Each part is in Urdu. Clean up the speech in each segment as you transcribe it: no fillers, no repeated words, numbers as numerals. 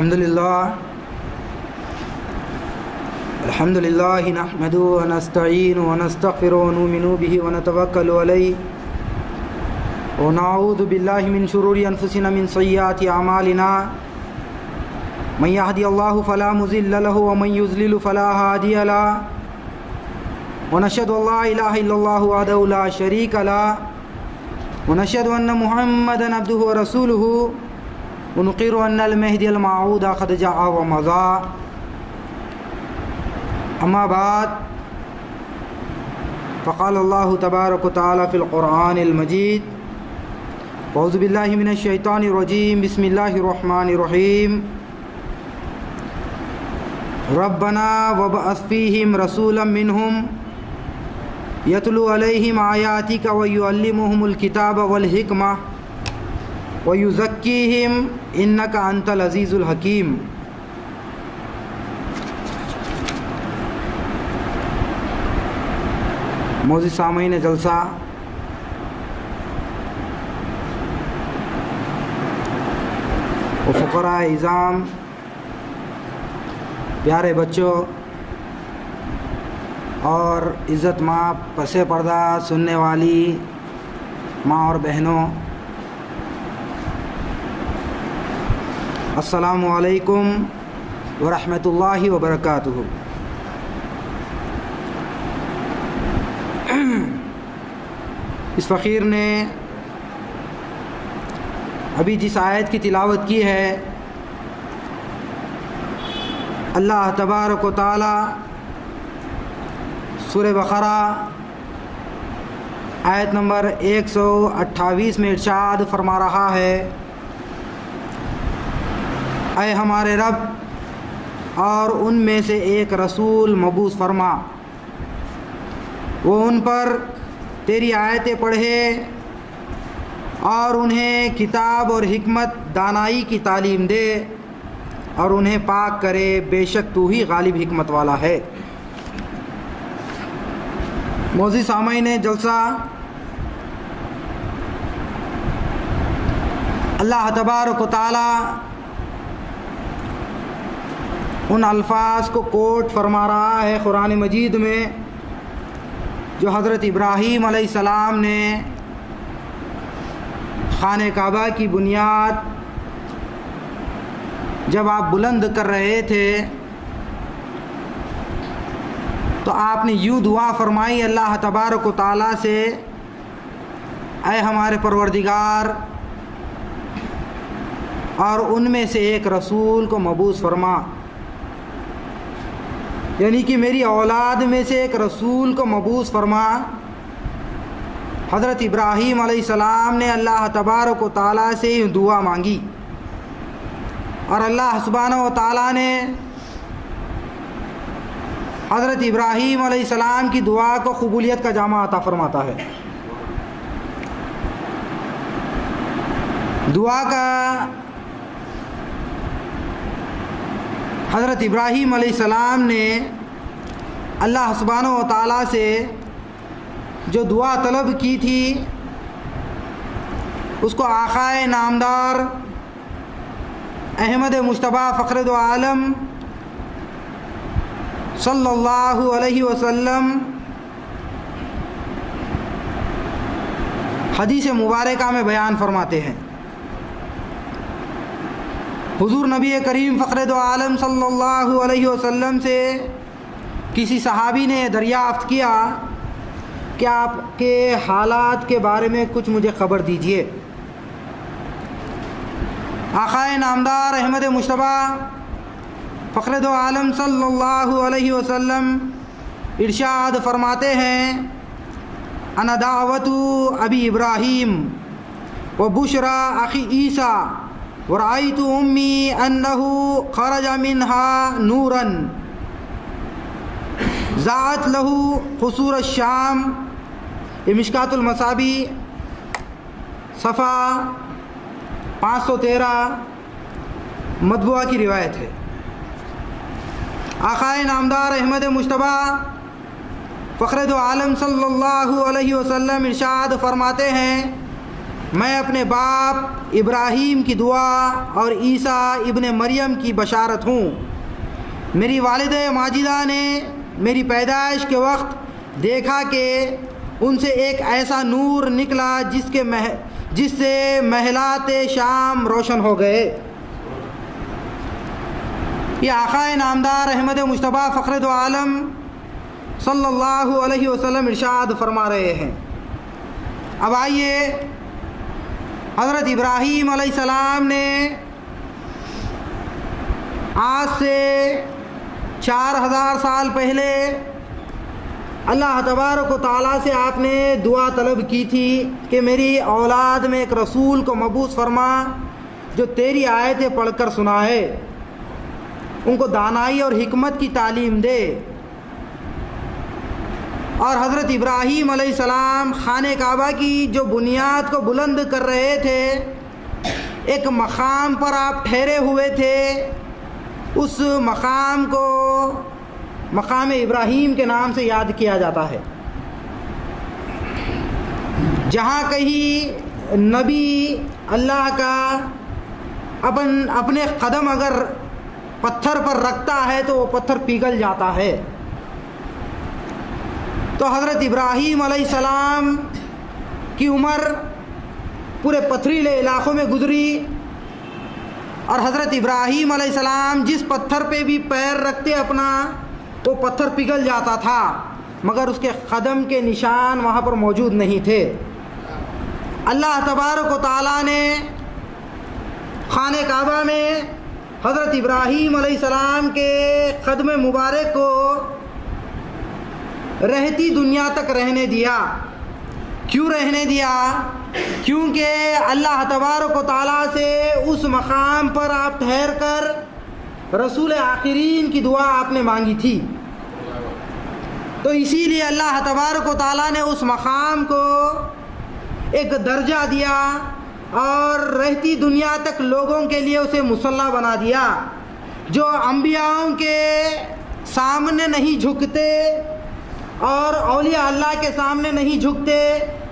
الحمد لله نحمده ونستعينه ونستغفره ونؤمن به ونتوكل عليه ونعوذ بالله من شرور أنفسنا من سيئات أعمالنا من يهدي الله فلا مضل له ومن يضلل فلا هادي له ونشهد أن لا إله إلا الله وحده لا شريك له ونشهد أن محمدا عبده ورسوله ونقر أن المهدي الموعود قد جاء ومضى أما بعد فقال الله تبارك وتعالى في القرآن المجيد أعوذ بالله من الشيطان الرجيم بسم الله الرحمن الرحيم ربنا وابعث فيهم رسولا منهم يتلو عليهم آياتك ويعلمهم الكتاب والحكمة ويزكيهم إنك أنت العزيز الحكيم۔ معزز سامعین جلسہ، و فقراء اعظام، پیارے بچوں اور عزت ماں پس پردہ سننے والی ماں اور بہنوں، السلام علیکم ورحمۃ اللہ وبرکاتہ۔ اس فقیر نے ابھی جس آیت کی تلاوت کی ہے، اللہ تبارک و تعالی سورہ بقرہ آیت نمبر 128 میں ارشاد فرما رہا ہے، اے ہمارے رب، اور ان میں سے ایک رسول مبعوث فرما، وہ ان پر تیری آیتیں پڑھے اور انہیں کتاب اور حکمت دانائی کی تعلیم دے اور انہیں پاک کرے، بے شک تو ہی غالب حکمت والا ہے۔ معزز سامعین جلسہ، اللہ تبارک و تعالی ان الفاظ کو کوٹ فرما رہا ہے قرآن مجید میں جو حضرت ابراہیم علیہ السلام نے خانہ کعبہ کی بنیاد جب آپ بلند کر رہے تھے تو آپ نے یوں دعا فرمائی اللہ تبارک و تعالیٰ سے، اے ہمارے پروردگار، اور ان میں سے ایک رسول کو مبعوث فرما، یعنی کہ میری اولاد میں سے ایک رسول کو مبعوث فرما۔ حضرت ابراہیم علیہ السلام نے اللہ تبارک و تعالیٰ سے دعا مانگی اور اللہ سبحانہ و تعالیٰ نے حضرت ابراہیم علیہ السلام کی دعا کو قبولیت کا جامہ عطا فرماتا ہے۔ دعا کا حضرت ابراہیم علیہ السلام نے اللہ سبحانہ و تعالیٰ سے جو دعا طلب کی تھی اس کو آقائے نامدار احمد مجتبیٰ فخر دو عالم صلی اللہ علیہ وسلم حدیث مبارکہ میں بیان فرماتے ہیں۔ حضور نبی کریم فخر دو عالم صلی اللہ علیہ وسلم سے کسی صحابی نے دریافت کیا کہ آپ کے حالات کے بارے میں کچھ مجھے خبر دیجیے۔ آقائے نامدار احمد مجتبیٰ فخر دو عالم صلی اللہ علیہ وسلم ارشاد فرماتے ہیں، انا دعوت ابی ابراہیم و بشرا اخی عیسیٰ ورأیت امی انہ خرج منہا نورا ذات لہو قصور الشام۔ یہ مشکات المصابیح صفحہ 513 مطبوعہ کی روایت ہے۔ آقائے نامدار احمد مجتبیٰ فخر دو عالم صلی اللہ علیہ وسلم ارشاد فرماتے ہیں، میں اپنے باپ ابراہیم کی دعا اور عیسیٰ ابن مریم کی بشارت ہوں۔ میری والدہ ماجدہ نے میری پیدائش کے وقت دیکھا کہ ان سے ایک ایسا نور نکلا جس سے محلات شام روشن ہو گئے۔ یہ آقا نامدار احمد مجتبیٰ فخر دو عالم صلی اللہ علیہ وسلم ارشاد فرما رہے ہیں۔ اب آئیے، حضرت ابراہیم علیہ السلام نے آج سے 4000 سال پہلے اللہ تبارک و تعالیٰ سے آپ نے دعا طلب کی تھی کہ میری اولاد میں ایک رسول کو مبعوث فرما جو تیری آیتیں پڑھ کر سنائے، ان کو دانائی اور حکمت کی تعلیم دے۔ اور حضرت ابراہیم علیہ السلام خانہ کعبہ کی جو بنیاد کو بلند کر رہے تھے، ایک مقام پر آپ ٹھہرے ہوئے تھے، اس مقام کو مقام ابراہیم کے نام سے یاد کیا جاتا ہے۔ جہاں کہیں نبی اللہ کا اپنے قدم اگر پتھر پر رکھتا ہے تو وہ پتھر پگھل جاتا ہے۔ تو حضرت ابراہیم علیہ السلام کی عمر پورے پتھریلے علاقوں میں گزری، اور حضرت ابراہیم علیہ السلام جس پتھر پہ بھی پیر رکھتے اپنا، وہ پتھر پگھل جاتا تھا، مگر اس کے قدم کے نشان وہاں پر موجود نہیں تھے۔ اللہ تبارک و تعالیٰ نے خانہ کعبہ میں حضرت ابراہیم علیہ السلام کے قدم مبارک کو رہتی دنیا تک رہنے دیا۔ کیوں رہنے دیا؟ کیونکہ اللہ تبارک و تعالیٰ سے اس مقام پر آپ ٹھہر کر رسول آخرین کی دعا آپ نے مانگی تھی، تو اسی لیے اللہ تبارک و تعالیٰ نے اس مقام کو ایک درجہ دیا اور رہتی دنیا تک لوگوں کے لیے اسے مصلی بنا دیا۔ جو انبیاءوں کے سامنے نہیں جھکتے اور اولیاء اللہ کے سامنے نہیں جھکتے،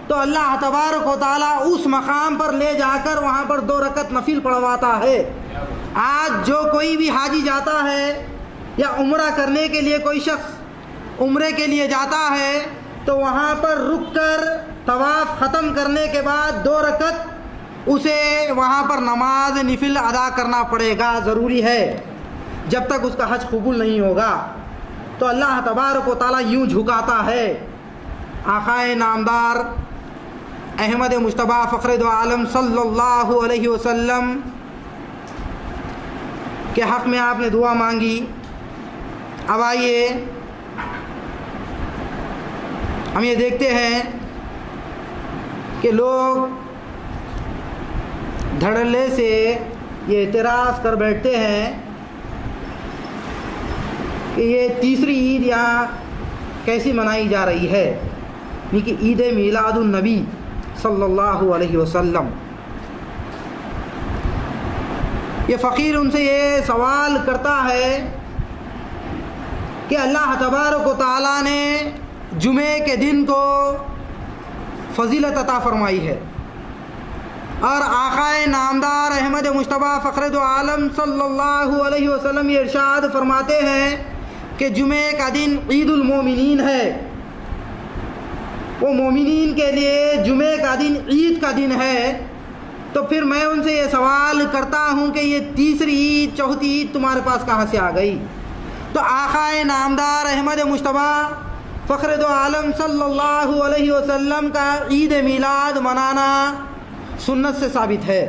تو اللہ تبارک و تعالیٰ اس مقام پر لے جا کر وہاں پر 2 رکعت نفل پڑھواتا ہے۔ آج جو کوئی بھی حاجی جاتا ہے یا عمرہ کرنے کے لیے کوئی شخص عمرے کے لیے جاتا ہے، تو وہاں پر رک کر طواف ختم کرنے کے بعد 2 رکعت اسے وہاں پر نماز نفل ادا کرنا پڑے گا، ضروری ہے، جب تک اس کا حج قبول نہیں ہوگا۔ تو اللہ تبارک و تعالیٰ یوں جھکاتا ہے آقا نامدار احمد مجتبیٰ فخر دو عالم صلی اللہ علیہ وسلم کے حق میں آپ نے دعا مانگی۔ اب آئیے ہم یہ دیکھتے ہیں کہ لوگ دھڑلے سے یہ اعتراض کر بیٹھتے ہیں کہ یہ تیسری عید یہاں کیسی منائی جا رہی ہے، یعنی کہ عید میلاد النبی صلی اللہ علیہ وسلم۔ یہ فقیر ان سے یہ سوال کرتا ہے کہ اللہ تبارک و تعالیٰ نے جمعے کے دن کو فضیلت عطا فرمائی ہے، اور آقا نامدار احمد مجتبیٰ فخر دو عالم صلی اللہ علیہ وسلم یہ ارشاد فرماتے ہیں کہ جمعے کا دن عید المومنین ہے، وہ مومنین کے لیے جمعے کا دن عید کا دن ہے۔ تو پھر میں ان سے یہ سوال کرتا ہوں کہ یہ تیسری عید چوتھی عید تمہارے پاس کہاں سے آ گئی؟ تو آقا نامدار احمد مجتبیٰ فخر دو عالم صلی اللہ علیہ وسلم کا عید میلاد منانا سنت سے ثابت ہے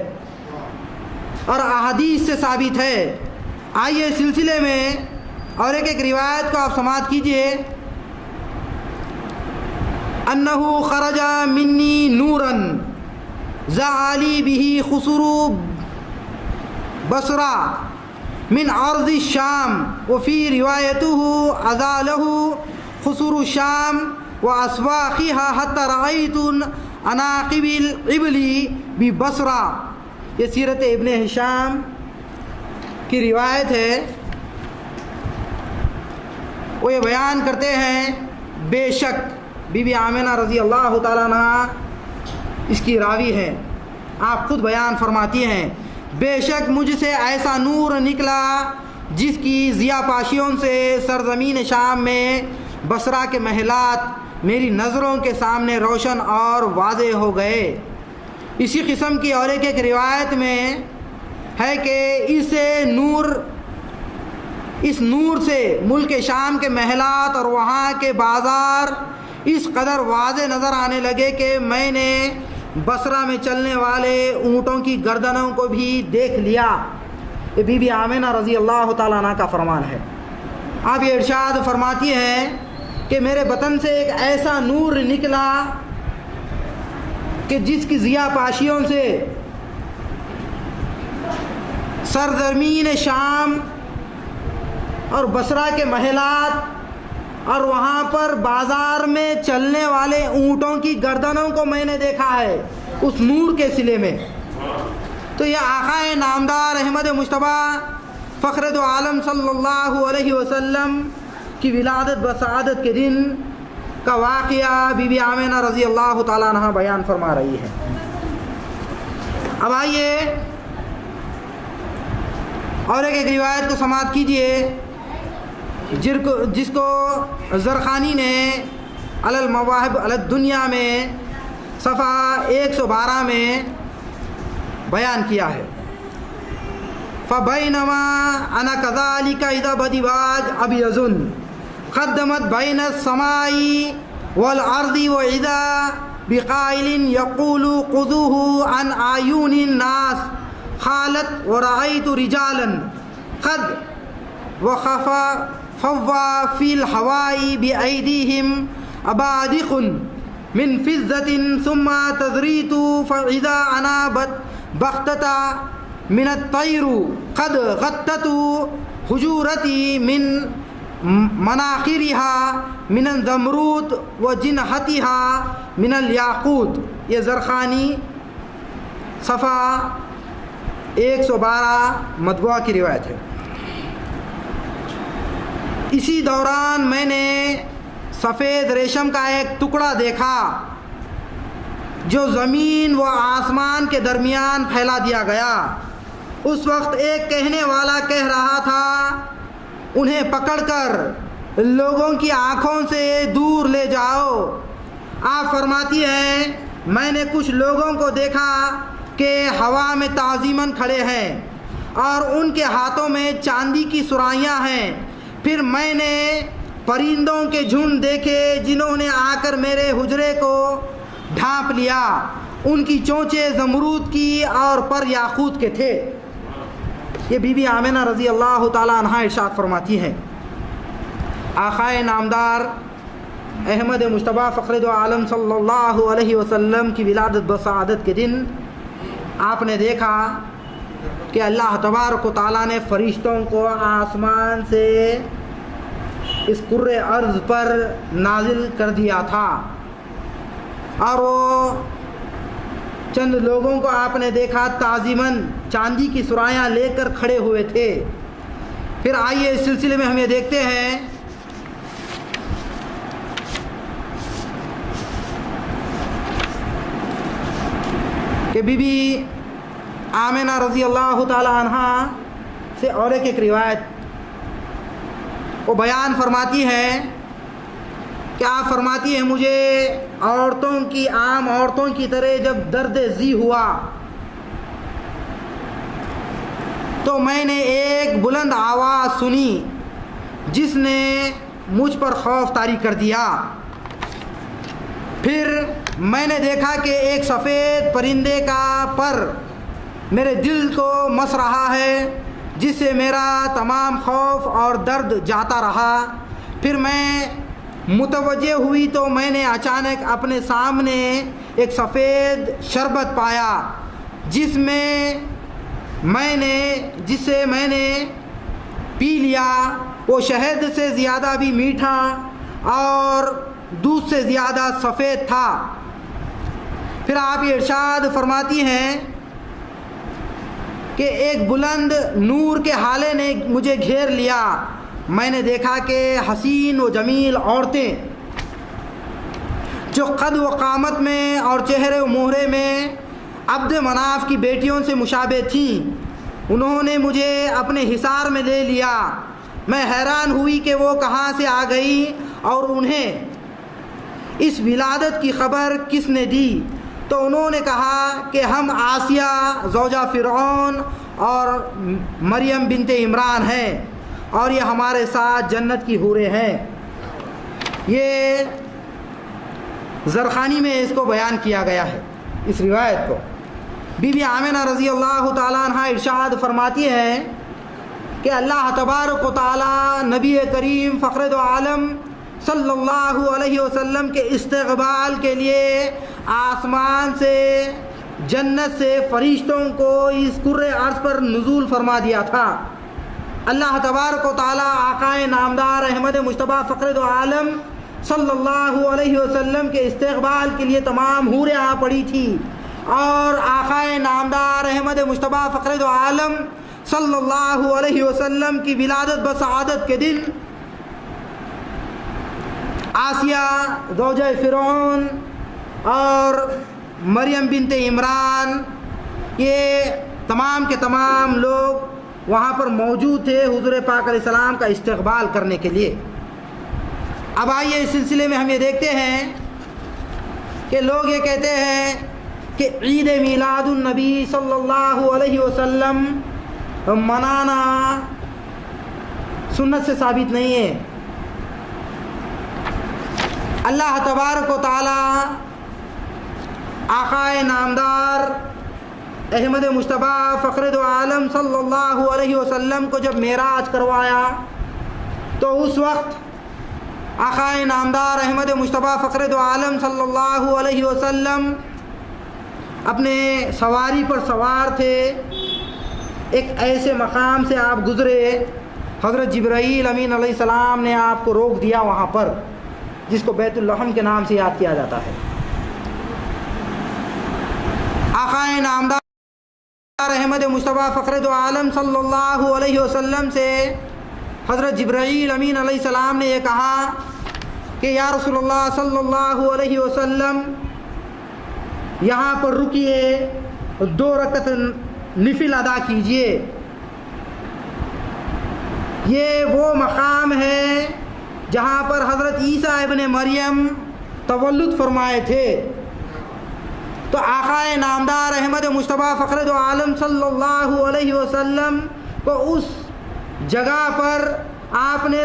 اور احادیث سے ثابت ہے۔ آئیے اس سلسلے میں اور ایک روایت کو آپ سماعت کیجئے۔ انہو خرج منی نورا زعلی به خسر بصرہ من ارض الشام، وفی روایته ازالہ خسر الشام واسواقها حتی رأیت عناقب الابل ببصرہ۔ یہ سیرت ابن ہشام کی روایت ہے۔ وہ یہ بیان کرتے ہیں بے شک بی بی آمنہ رضی اللہ تعالیٰ عنہ اس کی راوی ہیں، آپ خود بیان فرماتی ہیں بے شک مجھ سے ایسا نور نکلا جس کی ضیاء پاشیوں سے سرزمین شام میں بصرہ کے محلات میری نظروں کے سامنے روشن اور واضح ہو گئے۔ اسی قسم کی اور ایک روایت میں ہے کہ اس نور سے ملک شام کے محلات اور وہاں کے بازار اس قدر واضح نظر آنے لگے کہ میں نے بصرہ میں چلنے والے اونٹوں کی گردنوں کو بھی دیکھ لیا۔ یہ بی بی آمنہ رضی اللہ تعالیٰ عنہ کا فرمان ہے۔ آپ یہ ارشاد فرماتی ہیں کہ میرے بطن سے ایک ایسا نور نکلا کہ جس کی ضیاء پاشیوں سے سرزمین شام اور بصرہ کے محلات اور وہاں پر بازار میں چلنے والے اونٹوں کی گردنوں کو میں نے دیکھا ہے اس نور کے صلے میں۔ تو یہ آقا نامدار احمد مجتبیٰ فخر دو عالم صلی اللہ علیہ وسلم کی ولادت بسعادت کے دن کا واقعہ بی بی آمنہ رضی اللہ تعالیٰ عنہ بیان فرما رہی ہے۔ اب آئیے اور ایک روایت کو سماعت کیجئے جس کو زرخانی نے علی المواہب علی الدنیا میں صفحہ 112 میں بیان کیا ہے۔ فبینما انا کذالک اذا بدیواج ابیض قدمت بین السماء والارض واذا بقائل یقول خذوه عن اعین الناس قالت ورأیت رجالا قد وخفا فوا فی الهواء بأیدیہم ابادق من فضة ثم تزریت فاذا انا بغتة من الطیر قد غطت حجورتی من مناخرها من الزمرود وجنحتها من الیاقوت۔ یہ زرخانی صفحہ 112 مطبوعہ کی روایت ہے۔ اسی دوران میں نے سفید ریشم کا ایک ٹکڑا دیکھا جو زمین و آسمان کے درمیان پھیلا دیا گیا۔ اس وقت ایک کہنے والا کہہ رہا تھا انہیں پکڑ کر لوگوں کی آنکھوں سے دور لے جاؤ۔ آپ فرماتی ہیں میں نے کچھ لوگوں کو دیکھا کہ ہوا میں تعظیماً کھڑے ہیں اور ان کے ہاتھوں میں چاندی کی سرائیاں ہیں۔ پھر میں نے پرندوں کے جھنڈ دیکھے جنہوں نے آ کر میرے حجرے کو ڈھانپ لیا۔ ان کی چونچیں زمرود کی اور پر یاقوت کے تھے۔ یہ بی بی آمنہ رضی اللہ تعالیٰ عنہ ارشاد فرماتی ہیں آقا نامدار احمد مجتبیٰ فخر دو عالم صلی اللہ علیہ وسلم کی ولادت بسعادت کے دن آپ نے دیکھا کہ اللہ تبارک و تعالیٰ نے فرشتوں کو آسمان سے اس کرۂ ارض پر نازل کر دیا تھا، اور وہ چند لوگوں کو آپ نے دیکھا تعظیماً چاندی کی سرائیاں لے کر کھڑے ہوئے تھے۔ پھر آئیے اس سلسلے میں ہم یہ دیکھتے ہیں کہ بی بی آمنہ رضی اللہ تعالی عنہ سے اور ایک روایت وہ بیان فرماتی ہے کہ آپ فرماتی ہیں مجھے عام عورتوں کی طرح جب درد ذی ہوا تو میں نے ایک بلند آواز سنی جس نے مجھ پر خوف طاری کر دیا۔ پھر میں نے دیکھا کہ ایک سفید پرندے کا پر میرے دل کو مس رہا ہے جس سے میرا تمام خوف اور درد جاتا رہا۔ پھر میں متوجہ ہوئی تو میں نے اچانک اپنے سامنے ایک سفید شربت پایا جس سے میں نے پی لیا۔ وہ شہد سے زیادہ بھی میٹھا اور دودھ سے زیادہ سفید تھا۔ پھر آپ یہ ارشاد فرماتی ہیں کہ ایک بلند نور کے ہالے نے مجھے گھیر لیا۔ میں نے دیکھا کہ حسین و جمیل عورتیں جو قد و قامت میں اور چہرے و مہرے میں عبد مناف کی بیٹیوں سے مشابہ تھیں. انہوں نے مجھے اپنے حصار میں لے لیا. میں حیران ہوئی کہ وہ کہاں سے آ گئی اور انہیں اس ولادت کی خبر کس نے دی. تو انہوں نے کہا کہ ہم آسیہ زوجہ فرعون اور مریم بنت عمران ہیں اور یہ ہمارے ساتھ جنت کی حوریں ہیں. یہ زرخانی میں اس کو بیان کیا گیا ہے اس روایت کو. بی بی آمنہ رضی اللہ تعالیٰ عنہ ارشاد فرماتی ہیں کہ اللہ تبارک و تعالیٰ نبی کریم فخر دو عالم صلی اللہ علیہ وسلم کے استقبال کے لیے آسمان سے جنت سے فرشتوں کو اس کرۂ ارض پر نزول فرما دیا تھا. اللہ تبارک و تعالیٰ آقائے نامدار احمد مجتبیٰ فخر دو عالم صلی اللہ علیہ وسلم کے استقبال کے لیے تمام حوریں آ پڑی تھی اور آقائے نامدار احمد مجتبیٰ فخر دو عالم صلی اللہ علیہ وسلم کی ولادت بسعادت کے دن آسیہ زوجہ فرعون اور مریم بنت عمران یہ تمام کے تمام لوگ وہاں پر موجود تھے حضور پاک علیہ السلام کا استقبال کرنے کے لیے. اب آئیے اس سلسلے میں ہم یہ دیکھتے ہیں کہ لوگ یہ کہتے ہیں کہ عید میلاد النبی صلی اللہ علیہ وسلم منانا سنت سے ثابت نہیں ہے. اللہ تبارک و تعالی آقائے نامدار احمد مجتبیٰ فخر دو عالم صلی اللہ علیہ وسلم کو جب معراج کروایا تو اس وقت آقائے نامدار احمد مجتبیٰ فخر دو عالم صلی اللہ علیہ وسلم اپنے سواری پر سوار تھے. ایک ایسے مقام سے آپ گزرے حضرت جبرائیل امین علیہ السلام نے آپ کو روک دیا وہاں پر جس کو بیت اللحم کے نام سے یاد کیا جاتا ہے. آقائے نامدار احمد مجتبیٰ فخر دو عالم صلی اللہ علیہ وسلم سے حضرت جبرائیل امین علیہ السلام نے یہ کہا کہ یا رسول اللہ صلی اللہ علیہ وسلم یہاں پر رکیے 2 رکعت نفل ادا کیجئے. یہ وہ مقام ہے جہاں پر حضرت عیسیٰ ابن مریم تولد فرمائے تھے. تو آقائے نامدار احمد مجتبیٰ فخر دو عالم صلی اللہ علیہ وسلم کو اس جگہ پر آپ نے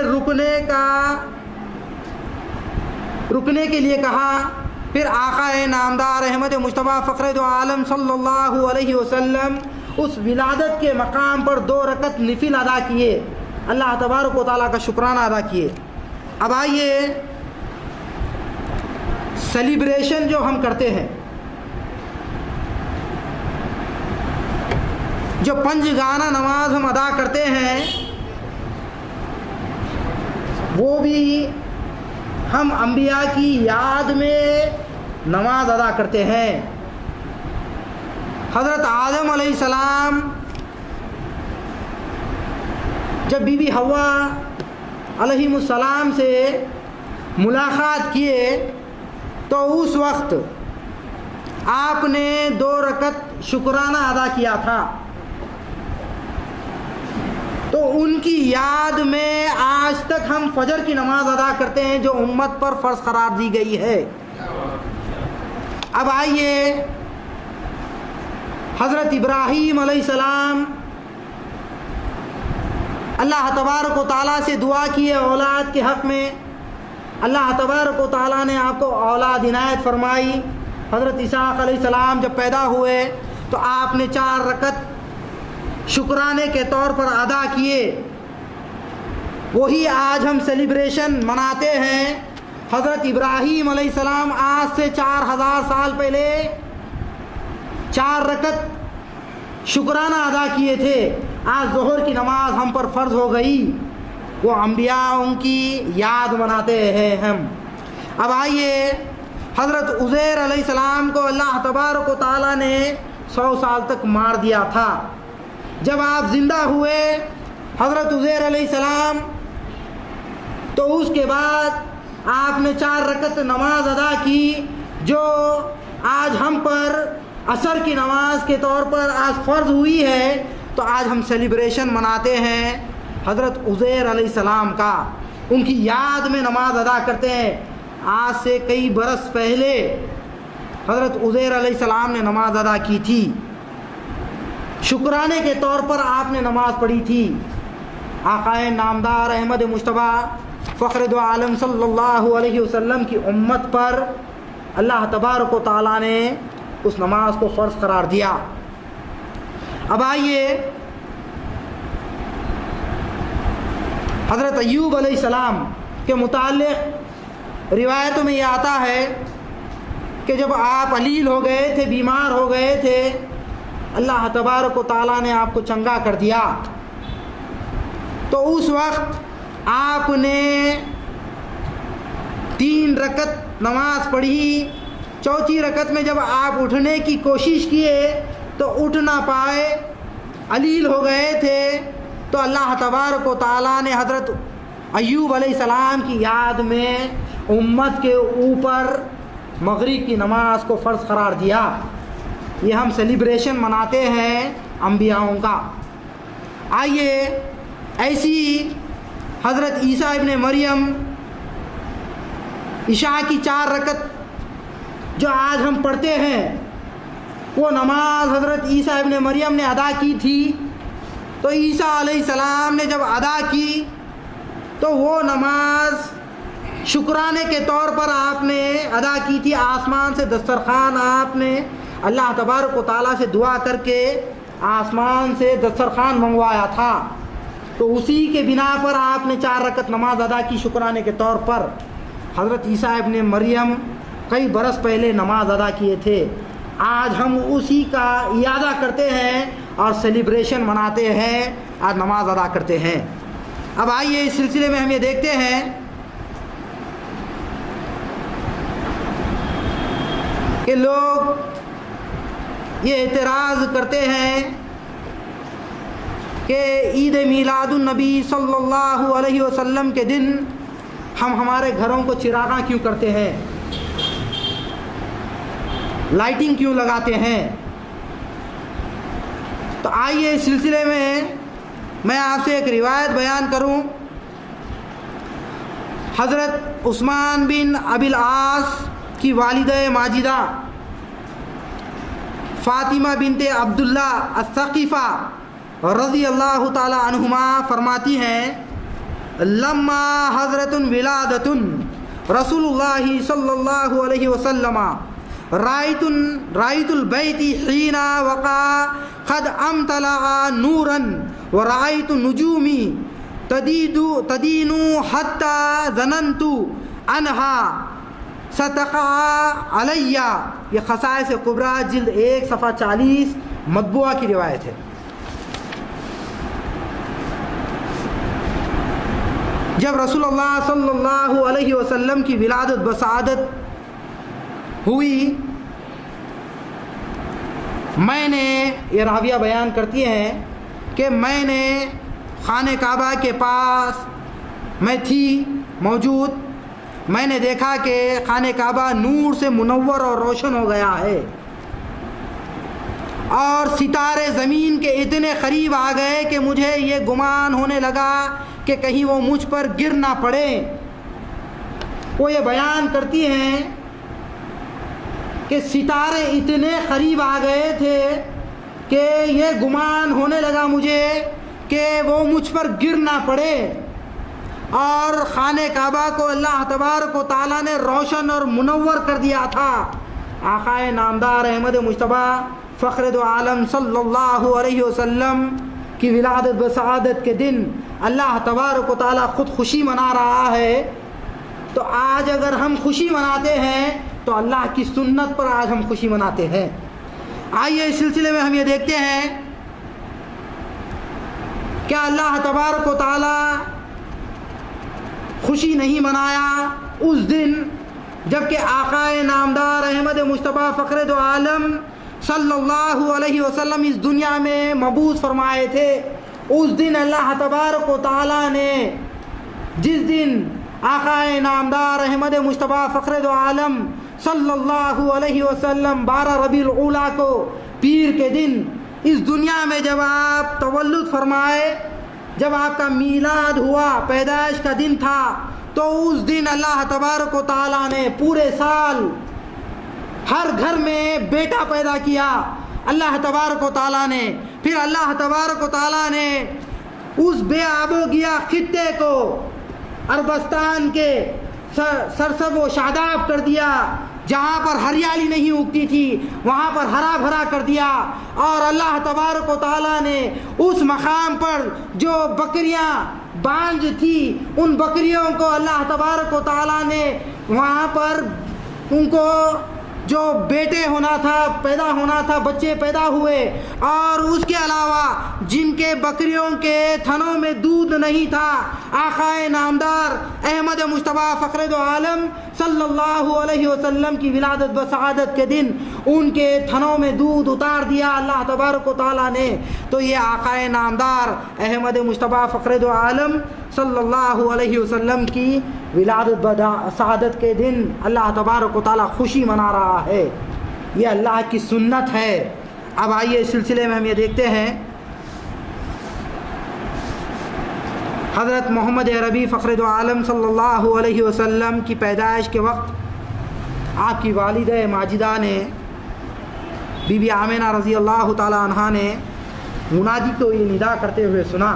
رکنے کے لیے کہا. پھر آقائے نامدار احمد مجتبیٰ فخر دو عالم صلی اللہ علیہ وسلم اس ولادت کے مقام پر 2 رکعت نفل ادا کیے, اللہ تبارک و تعالیٰ کا شکرانہ ادا کیے. اب آئیے سیلیبریشن جو ہم کرتے ہیں, جو 5 گانا نماز ہم ادا کرتے ہیں, وہ بھی ہم انبیاء کی یاد میں نماز ادا کرتے ہیں. حضرت آدم علیہ السلام جب بی بی حوا علیہ السلام سے ملاقات کیے تو اس وقت آپ نے 2 رکعت شکرانہ ادا کیا تھا. تو ان کی یاد میں آج تک ہم فجر کی نماز ادا کرتے ہیں جو امت پر فرض قرار دی گئی ہے. اب آئیے حضرت ابراہیم علیہ السلام اللہ تبارک و تعالیٰ سے دعا کیے اولاد کے حق میں. اللہ تبارک و تعالیٰ نے آپ کو اولاد عنایت فرمائی. حضرت اسحاق علیہ السلام جب پیدا ہوئے تو آپ نے 4 رکعت شکرانے کے طور پر ادا کیے. وہی آج ہم سیلیبریشن مناتے ہیں. حضرت ابراہیم علیہ السلام آج سے 4000 سال پہلے 4 رکعت شکرانہ ادا کیے تھے. آج ظہر کی نماز ہم پر فرض ہو گئی. وہ انبیاء ان کی یاد مناتے ہیں ہم. اب آئیے حضرت عزیر علیہ السلام کو اللہ تبارک و تعالیٰ نے 100 سال تک مار دیا تھا. جب آپ زندہ ہوئے حضرت عزیر علیہ السلام تو اس کے بعد آپ نے 4 رکعت نماز ادا کی جو آج ہم پر عصر کی نماز کے طور پر آج فرض ہوئی ہے، تو آج ہم سیلیبریشن مناتے ہیں حضرت عزیر علیہ السلام کا، ان کی یاد میں نماز ادا کرتے ہیں۔ آج سے کئی برس پہلے حضرت عزیر علیہ السلام نے نماز ادا کی تھی، شکرانے کے طور پر آپ نے نماز پڑھی تھی۔ آقائے نامدار احمد مجتبیٰ فخر دو عالم صلی اللہ علیہ وسلم کی امت پر اللہ تبارک و تعالیٰ نے اس نماز کو فرض قرار دیا۔ اب آئیے حضرت ایوب علیہ السلام کے متعلق روایتوں میں یہ آتا ہے کہ جب آپ علیل ہو گئے تھے، بیمار ہو گئے تھے، اللہ تبارک و تعالیٰ نے آپ کو چنگا کر دیا، تو اس وقت آپ نے 3 رکعت نماز پڑھی۔ چوتھی رکعت میں جب آپ اٹھنے کی کوشش کیے تو اٹھ نہ پائے، علیل ہو گئے تھے، تو اللہ تبارک و تعالیٰ نے حضرت ایوب علیہ السلام کی یاد میں امت کے اوپر مغرب کی نماز کو فرض قرار دیا۔ یہ ہم سیلیبریشن مناتے ہیں انبیاؤں کا۔ آئیے ایسی حضرت عیسیٰ ابن مریم عشاء کی 4 رکعت جو آج ہم پڑھتے ہیں، وہ نماز حضرت عیسیٰ ابن مریم نے ادا کی تھی۔ تو عیسیٰ علیہ السلام نے جب ادا کی تو وہ نماز شکرانے کے طور پر آپ نے ادا کی تھی۔ آسمان سے دسترخوان آپ نے اللہ تبارک و تعالیٰ سے دعا کر کے آسمان سے دسترخوان منگوایا تھا، تو اسی کے بنا پر آپ نے 4 رکعت نماز ادا کی شکرانے کے طور پر۔ حضرت عیسیٰ ابن مریم کئی برس پہلے نماز ادا کیے تھے، آج ہم اسی کا اعادہ کرتے ہیں اور سیلیبریشن مناتے ہیں، آج نماز ادا کرتے ہیں۔ اب آئیے اس سلسلے میں ہم یہ دیکھتے ہیں کہ لوگ یہ اعتراض کرتے ہیں کہ عید میلاد النبی صلی اللہ علیہ وسلم کے دن ہم ہمارے گھروں کو چراغاں کیوں کرتے ہیں، لائٹنگ کیوں لگاتے ہیں۔ تو آئیے اس سلسلے میں آپ سے ایک روایت بیان کروں۔ حضرت عثمان بن ابی العاص کی والدہ ماجدہ فاطمہ بنت عبداللہ الثقیفہ رضی اللہ تعالی عنہما فرماتی ہیں، لما حضرت ولادت رسول اللہ صلی اللہ علیہ وسلم رأيت البيت حين وقع قد امتلأ نورا ورأيت نجومي تدين حتى ظننت انها ستقع علي۔ یہ خصائص کبریٰ جلد 1 صفحہ 40 مطبوعہ کی روایت ہے۔ جب رسول اللہ صلی اللہ علیہ وسلم کی ولادت بسعادت ہوئی، میں نے، یہ راویہ بیان کرتی ہیں کہ میں نے خانہ کعبہ کے پاس میں تھی موجود، میں نے دیکھا کہ خانہ کعبہ نور سے منور اور روشن ہو گیا ہے، اور ستارے زمین کے اتنے قریب آ گئے کہ مجھے یہ گمان ہونے لگا کہ کہیں وہ مجھ پر گر نہ پڑے۔ وہ یہ بیان کرتی ہیں کہ ستارے اتنے قریب آ گئے تھے کہ یہ گمان ہونے لگا مجھے کہ وہ مجھ پر گر نہ پڑے، اور خانہ کعبہ کو اللہ تبارک و تعالیٰ نے روشن اور منور کر دیا تھا۔ آقائے نامدار احمد مجتبیٰ فخر دو عالم صلی اللہ علیہ وسلم کی ولادت بسعادت کے دن اللہ تبارک و تعالیٰ خود خوشی منا رہا ہے، تو آج اگر ہم خوشی مناتے ہیں تو اللہ کی سنت پر آج ہم خوشی مناتے ہیں۔ آئیے اس سلسلے میں ہم یہ دیکھتے ہیں کہ اللہ تبارک و تعالیٰ خوشی نہیں منایا اس دن جبکہ آقائے نامدار احمد مجتبیٰ فخر دو عالم صلی اللہ علیہ وسلم اس دنیا میں مبعوث فرمائے تھے۔ اس دن اللہ تبارک و تعالیٰ نے، جس دن آقائے نامدار احمد مجتبیٰ فخر دو عالم صلی اللہ علیہ وسلم 12 ربیع الاولیٰ کو پیر کے دن اس دنیا میں جب آپ تولد فرمائے، جب آپ کا میلاد ہوا، پیدائش کا دن تھا، تو اس دن اللہ تبارک و تعالیٰ نے پورے سال ہر گھر میں بیٹا پیدا کیا اللہ تبارک و تعالیٰ نے۔ پھر اللہ تبارک و تعالیٰ نے اس بے آب و گیا خطے کو عربستان کے سرسب و شاداب کر دیا، جہاں پر ہریالی نہیں اگتی تھی وہاں پر ہرا بھرا کر دیا، اور اللہ تبارک و تعالیٰ نے اس مقام پر جو بکریاں بانجھ تھی ان بکریوں کو اللہ تبارک و تعالیٰ نے وہاں پر ان کو جو بیٹے ہونا تھا، پیدا ہونا تھا، بچے پیدا ہوئے، اور اس کے علاوہ جن کے بکریوں کے تھنوں میں دودھ نہیں تھا، آقائے نامدار احمد مصطفیٰ فخر دو عالم صلی اللہ علیہ وسلم کی ولادت بسعادت کے دن ان کے تھنوں میں دودھ اتار دیا اللہ تبارک و تعالیٰ نے۔ تو یہ آقائے نامدار احمد مصطفیٰ فخر دو عالم صلی اللہ علیہ وسلم کی ولادت سعادت کے دن اللہ تبارک و تعالیٰ خوشی منا رہا ہے، یہ اللہ کی سنت ہے۔ اب آئیے اس سلسلے میں ہم یہ دیکھتے ہیں حضرت محمد عربی فخر دو عالم صلی اللہ علیہ وسلم کی پیدائش کے وقت آپ کی والدہ ماجدہ نے، بی بی آمنہ رضی اللہ تعالی عنہا نے منادی کو یہ ندا کرتے ہوئے سنا،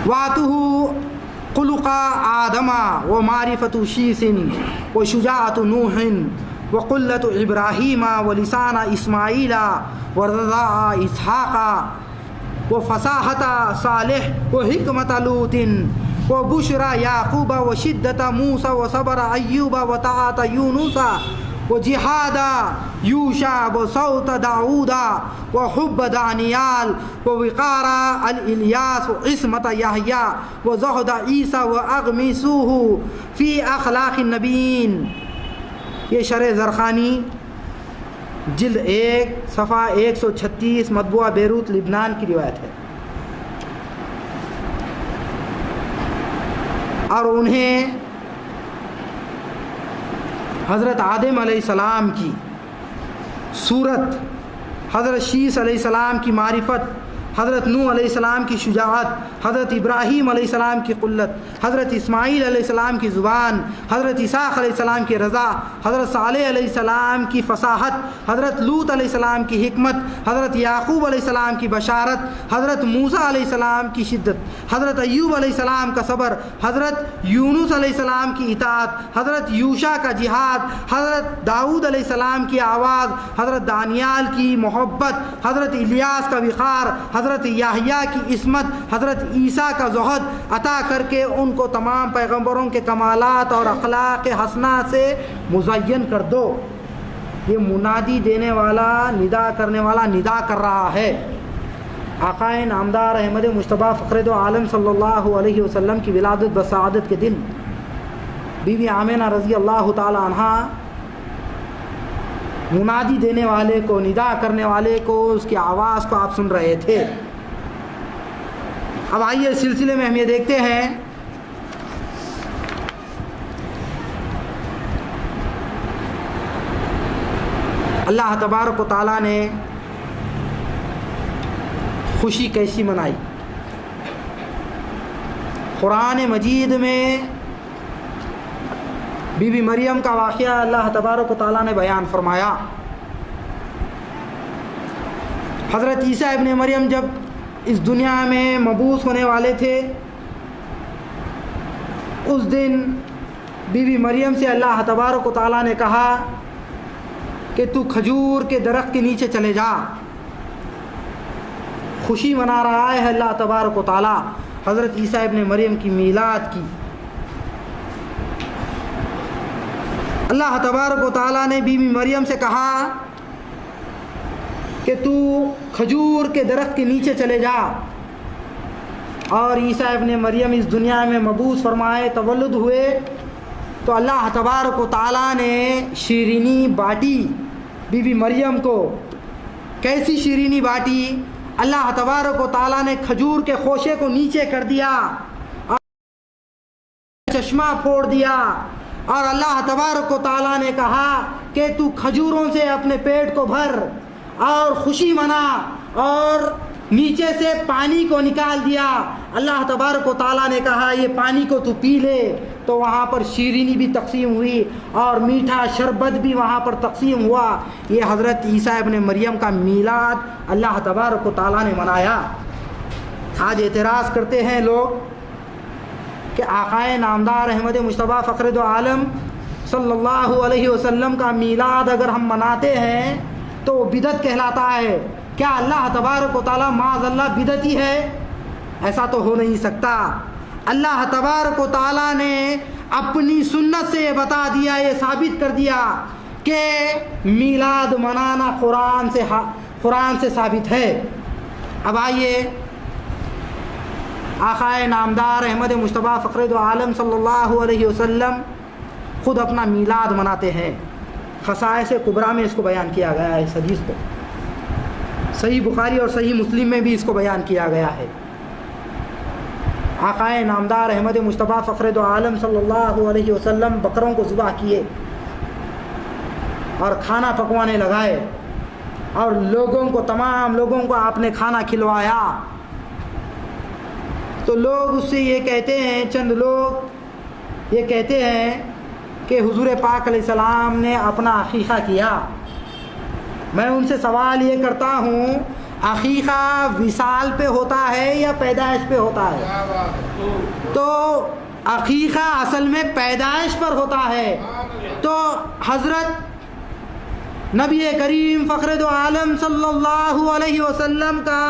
وَاتُهُ خُلُقَ آدَمَ وَمَعْرِفَةُ شِيثٍ وَشُجَاعَةُ نُوحٍ وَقُلَّةُ إِبْرَاهِيمَ وَلِسَانَ إِسْمَاعِيلَ وَرَضَاءَ إِسْحَاقَ وَفَصَاحَةَ صَالِحٍ وَحِكْمَةَ لُوطٍ وَبُشْرَى يَعْقُوبَ وَشِدَّةَ مُوسَى وَصَبْرَ أَيُّوبَ وَطَاعَةَ يُونُسَ وَجِهَادَ يُوشَع وَصَوْتَ دَاوُودَ وَحُبَّ دانیال ووقار الإلیاس وعصمة یحییٰ وزہد عیسیٰ وأغمسوه فی اخلاق النبیین۔ یہ شرح زرخانی جلد 1 صفحہ 136 مطبوعہ بیروت لبنان کی روایت ہے، اور انہیں حضرت آدم علیہ السلام کی صورت، حضرت شیث علیہ السلام کی معرفت، حضرت نوح علیہ السلام کی شجاعت، حضرت ابراہیم علیہ السلام کی قلت، حضرت اسماعیل علیہ السلام کی زبان، حضرت اسحاق علیہ السلام کی رضا، حضرت صالح علیہ السلام کی فصاحت، حضرت لوط علیہ السلام کی حکمت، حضرت یعقوب علیہ السلام کی بشارت، حضرت موسیٰ علیہ السلام کی شدت، حضرت ایوب علیہ السلام کا صبر، حضرت یونس علیہ السلام کی اطاعت، حضرت یوشع کا جہاد، حضرت داؤد علیہ السلام کی آواز، حضرت دانیال کی محبت، حضرت الیاس کا وقار، حضرت یحییٰ کی عصمت، حضرت عیسیٰ کا زہد عطا کر کے ان کو تمام پیغمبروں کے کمالات اور اخلاق حسنہ سے مزین کر دو۔ یہ منادی دینے والا، ندا کرنے والا ندا کر رہا ہے۔ آقائے نامدار احمد مصطفیٰ فخر دو عالم صلی اللہ علیہ وسلم کی ولادت بسعادت کے دن بی بی آمنہ رضی اللہ تعالی عنہا منادی دینے والے کو، ندا کرنے والے کو، اس کی آواز کو آپ سن رہے تھے۔ اب آئیے اس سلسلے میں ہم یہ دیکھتے ہیں اللہ تبارک و تعالیٰ نے خوشی کیسی منائی۔ قرآن مجید میں بی بی مریم کا واقعہ اللہ تبارک و تعالیٰ نے بیان فرمایا۔ حضرت عیسیٰ ابن مریم جب اس دنیا میں مبعوث ہونے والے تھے، اس دن بی بی مریم سے اللہ تبارک و تعالیٰ نے کہا کہ تو کھجور کے درخت کے نیچے چلے جا۔ خوشی منا رہا ہے اللہ تبارک و تعالیٰ حضرت عیسیٰ ابن مریم کی میلاد کی۔ اللہ تبارک و تعالیٰ نے بی بی مریم سے کہا کہ تو کھجور کے درخت کے نیچے چلے جا، اور عیسیٰ ابن مریم اس دنیا میں مبعوث فرمائے، تولد ہوئے، تو اللہ تبارک و تعالیٰ نے شیرینی باٹی بی بی مریم کو۔ کیسی شیرینی باٹی؟ اللہ تبارک و تعالیٰ نے کھجور کے خوشے کو نیچے کر دیا، چشمہ پھوڑ دیا، اور اللہ تبارک و تعالیٰ نے کہا کہ تو کھجوروں سے اپنے پیٹ کو بھر اور خوشی منا، اور نیچے سے پانی کو نکال دیا۔ اللہ تبارک و تعالیٰ نے کہا یہ پانی کو تو پی لے، تو وہاں پر شیرینی بھی تقسیم ہوئی اور میٹھا شربت بھی وہاں پر تقسیم ہوا۔ یہ حضرت عیسیٰ ابن مریم کا میلاد اللہ تبارک و تعالیٰ نے منایا۔ آج اعتراض کرتے ہیں لوگ کہ آقائے نامدار احمد مصطفیٰ فخر دو عالم صلی اللہ علیہ وسلم کا میلاد اگر ہم مناتے ہیں تو وہ بدعت کہلاتا ہے۔ کیا اللہ تبارک و تعالیٰ معاذ اللہ بدعتی ہے؟ ایسا تو ہو نہیں سکتا۔ اللہ تبارک و تعالیٰ نے اپنی سنت سے یہ بتا دیا، یہ ثابت کر دیا کہ میلاد منانا قرآن سے ثابت ہے۔ اب آئیے آقائے نامدار احمد مصطفیٰ فخر دو عالم صلی اللہ علیہ وسلم خود اپنا میلاد مناتے ہیں۔ خصائص کبریٰ میں اس کو بیان کیا گیا ہے، اس حدیث کو صحیح بخاری اور صحیح مسلم میں بھی اس کو بیان کیا گیا ہے۔ آقائے نامدار احمد مصطفیٰ فخر دو عالم صلی اللہ علیہ وسلم بکروں کو ذبح کیے اور کھانا پکوانے لگائے، اور تمام لوگوں کو آپ نے کھانا کھلوایا۔ تو لوگ اس سے یہ کہتے ہیں، چند لوگ یہ کہتے ہیں کہ حضور پاک علیہ السلام نے اپنا عقیقہ کیا۔ میں ان سے سوال یہ کرتا ہوں، عقیقہ وصال پہ ہوتا ہے یا پیدائش پہ ہوتا ہے؟ تو عقیقہ اصل میں پیدائش پر ہوتا ہے۔ تو حضرت نبی کریم فخر دو عالم صلی اللہ علیہ وسلم کا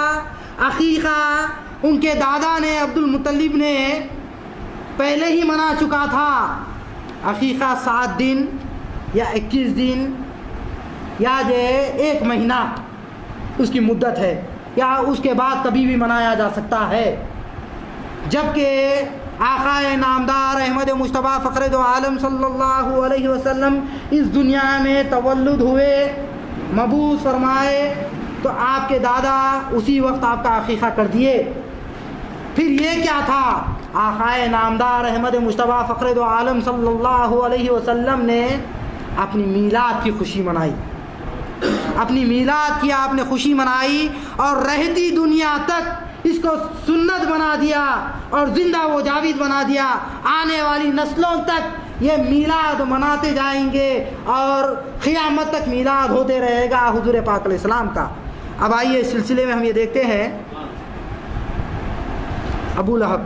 عقیقہ ان کے دادا نے عبد المطلب نے پہلے ہی منا چکا تھا۔ عقیقہ 7 دن یا 21 دن یا 1 مہینہ اس کی مدت ہے، یا اس کے بعد کبھی بھی منایا جا سکتا ہے۔ جبکہ آقائے نامدار احمد مصطفیٰ فخر دو عالم صلی اللہ علیہ وسلم اس دنیا میں تولد ہوئے، مبعوث فرمائے، تو آپ کے دادا اسی وقت آپ کا عقیقہ کر دیے۔ پھر یہ کیا تھا؟ آقائے نامدار احمد مصطفیٰ فخر دو عالم صلی اللہ علیہ وسلم نے اپنی میلاد کی خوشی منائی، اپنی میلاد کی آپ نے خوشی منائی، اور رہتی دنیا تک اس کو سنت بنا دیا اور زندہ و جاوید بنا دیا۔ آنے والی نسلوں تک یہ میلاد مناتے جائیں گے اور قیامت تک میلاد ہوتے رہے گا حضور پاک علیہ السلام کا۔ اب آئیے اس سلسلے میں ہم یہ دیکھتے ہیں، ابو لہب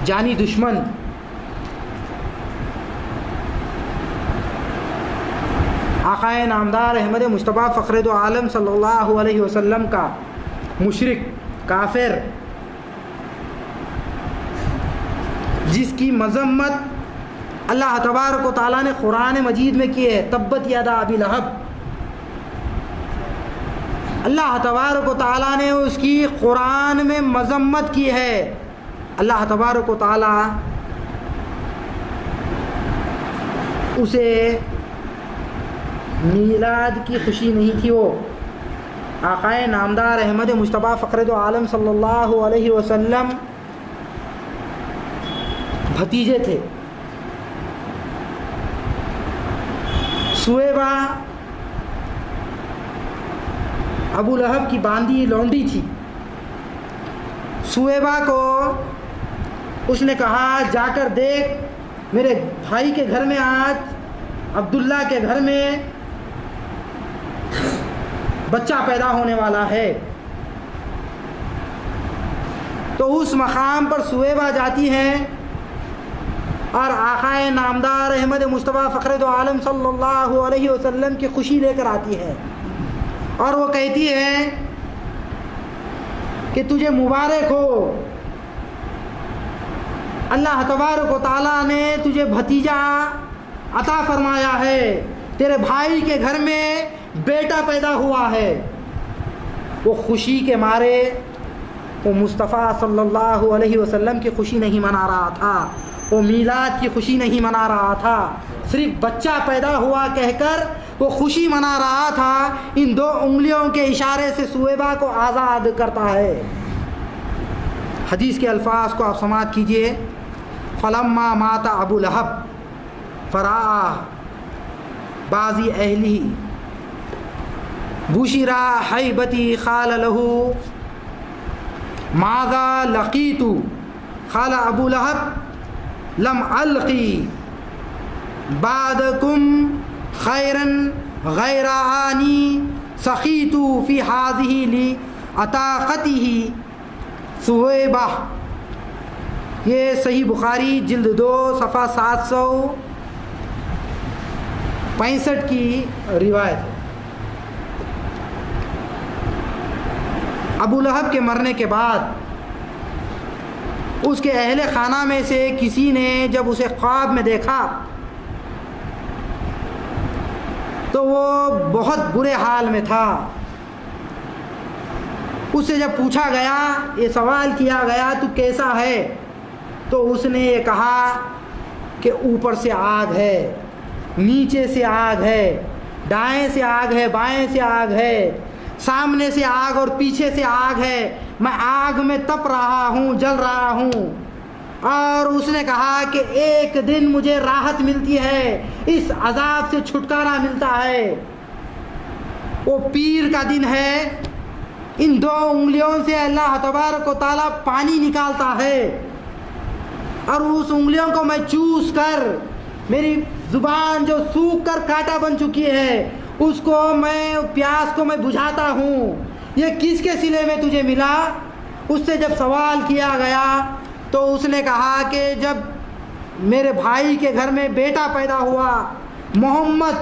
جانی دشمن، آقائے نامدار احمد مصطفیٰ فخر دو عالم صلی اللہ علیہ وسلم کا مشرک، کافر، جس کی مذمت اللہ تبارک و تعالیٰ نے قرآن مجید میں کی ہے، تبت یدا ابی لہب۔ اللہ تبارک و تعالیٰ نے اس کی قرآن میں مذمت کی ہے۔ اللہ تبارک و تعالیٰ اسے میلاد کی خوشی نہیں تھی، وہ آقائے نامدار احمد مصطفیٰ فخر دو عالم صلی اللہ علیہ وسلم بھتیجے تھے۔ سویبہ ابو لہب کی باندھی لونڈی تھی۔ سویبہ کو اس نے کہا جا کر دیکھ میرے بھائی کے گھر میں آج عبداللہ کے گھر میں بچہ پیدا ہونے والا ہے۔ تو اس مقام پر سویبہ جاتی ہیں اور آقائے نامدار احمد مصطفیٰ فخر دو عالم صلی اللہ علیہ وسلم کی خوشی لے کر آتی ہے، اور وہ کہتی ہے کہ تجھے مبارک ہو، اللہ تبارک و تعالیٰ نے تجھے بھتیجا عطا فرمایا ہے، تیرے بھائی کے گھر میں بیٹا پیدا ہوا ہے۔ وہ خوشی کے مارے وہ مصطفیٰ صلی اللہ علیہ وسلم کی خوشی نہیں منا رہا تھا، وہ میلاد کی خوشی نہیں منا رہا تھا، صرف بچہ پیدا ہوا کہہ کر وہ خوشی منا رہا تھا۔ ان 2 انگلیوں کے اشارے سے سویبہ کو آزاد کرتا ہے۔ حدیث کے الفاظ کو آپ سماعت کیجئے۔ فلما مات ابو لہب فرا بعضی اہلی بشرا حیبتی قال له ماذا لقیت قال ابو لہب لم القی بعدکم خیرا غیر آنی سخیت فی ہذہ لعتاقتہ ثویبہ۔ یہ صحیح بخاری جلد 2 صفحہ 765 کی روایت ہے۔ ابو لہب کے مرنے کے بعد اس کے اہل خانہ میں سے کسی نے جب اسے خواب میں دیکھا تو وہ بہت برے حال میں تھا۔ اس سے جب پوچھا گیا، یہ سوال کیا گیا تو کیسا ہے، تو اس نے یہ کہا کہ اوپر سے آگ ہے، نیچے سے آگ ہے، دائیں سے آگ ہے، بائیں سے آگ ہے، سامنے سے آگ اور پیچھے سے آگ ہے، میں آگ میں تپ رہا ہوں، جل رہا ہوں۔ اور اس نے کہا کہ ایک دن مجھے راحت ملتی ہے، اس عذاب سے چھٹکارا ملتا ہے، وہ پیر کا دن ہے۔ ان 2 انگلیوں سے اللہ تبارک و تعالیٰ پانی نکالتا ہے اور اس انگلیوں کو میں چوس کر، میری زبان جو سوکھ کر کانٹا بن چکی ہے، اس کو میں پیاس کو میں بجھاتا ہوں، یہ کس کے صلے میں تجھے ملا؟ اس سے جب سوال کیا گیا تو اس نے کہا کہ جب میرے بھائی کے گھر میں بیٹا پیدا ہوا، محمد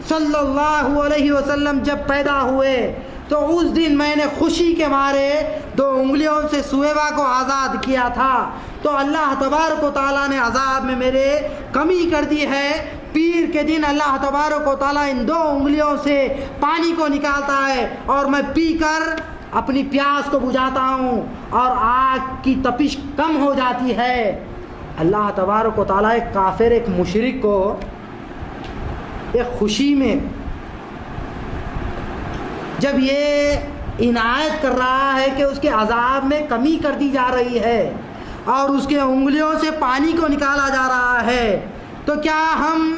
صلی اللہ علیہ وسلم جب پیدا ہوئے تو اس دن میں نے خوشی کے مارے 2 انگلیوں سے سویبہ کو آزاد کیا تھا، تو اللہ تبارک و تعالیٰ نے عذاب میں میرے کمی کر دی ہے۔ پیر کے دن اللہ تبارک و تعالیٰ ان 2 انگلیوں سے پانی کو نکالتا ہے اور میں پی کر اپنی پیاس کو بجھاتا ہوں اور آگ کی تپش کم ہو جاتی ہے۔ اللہ تبارک و تعالیٰ ایک کافر، ایک مشرک کو ایک خوشی میں جب یہ عنایت کر رہا ہے کہ اس کے عذاب میں کمی کر دی جا رہی ہے اور اس کے انگلیوں سے پانی کو نکالا جا رہا ہے، تو کیا ہم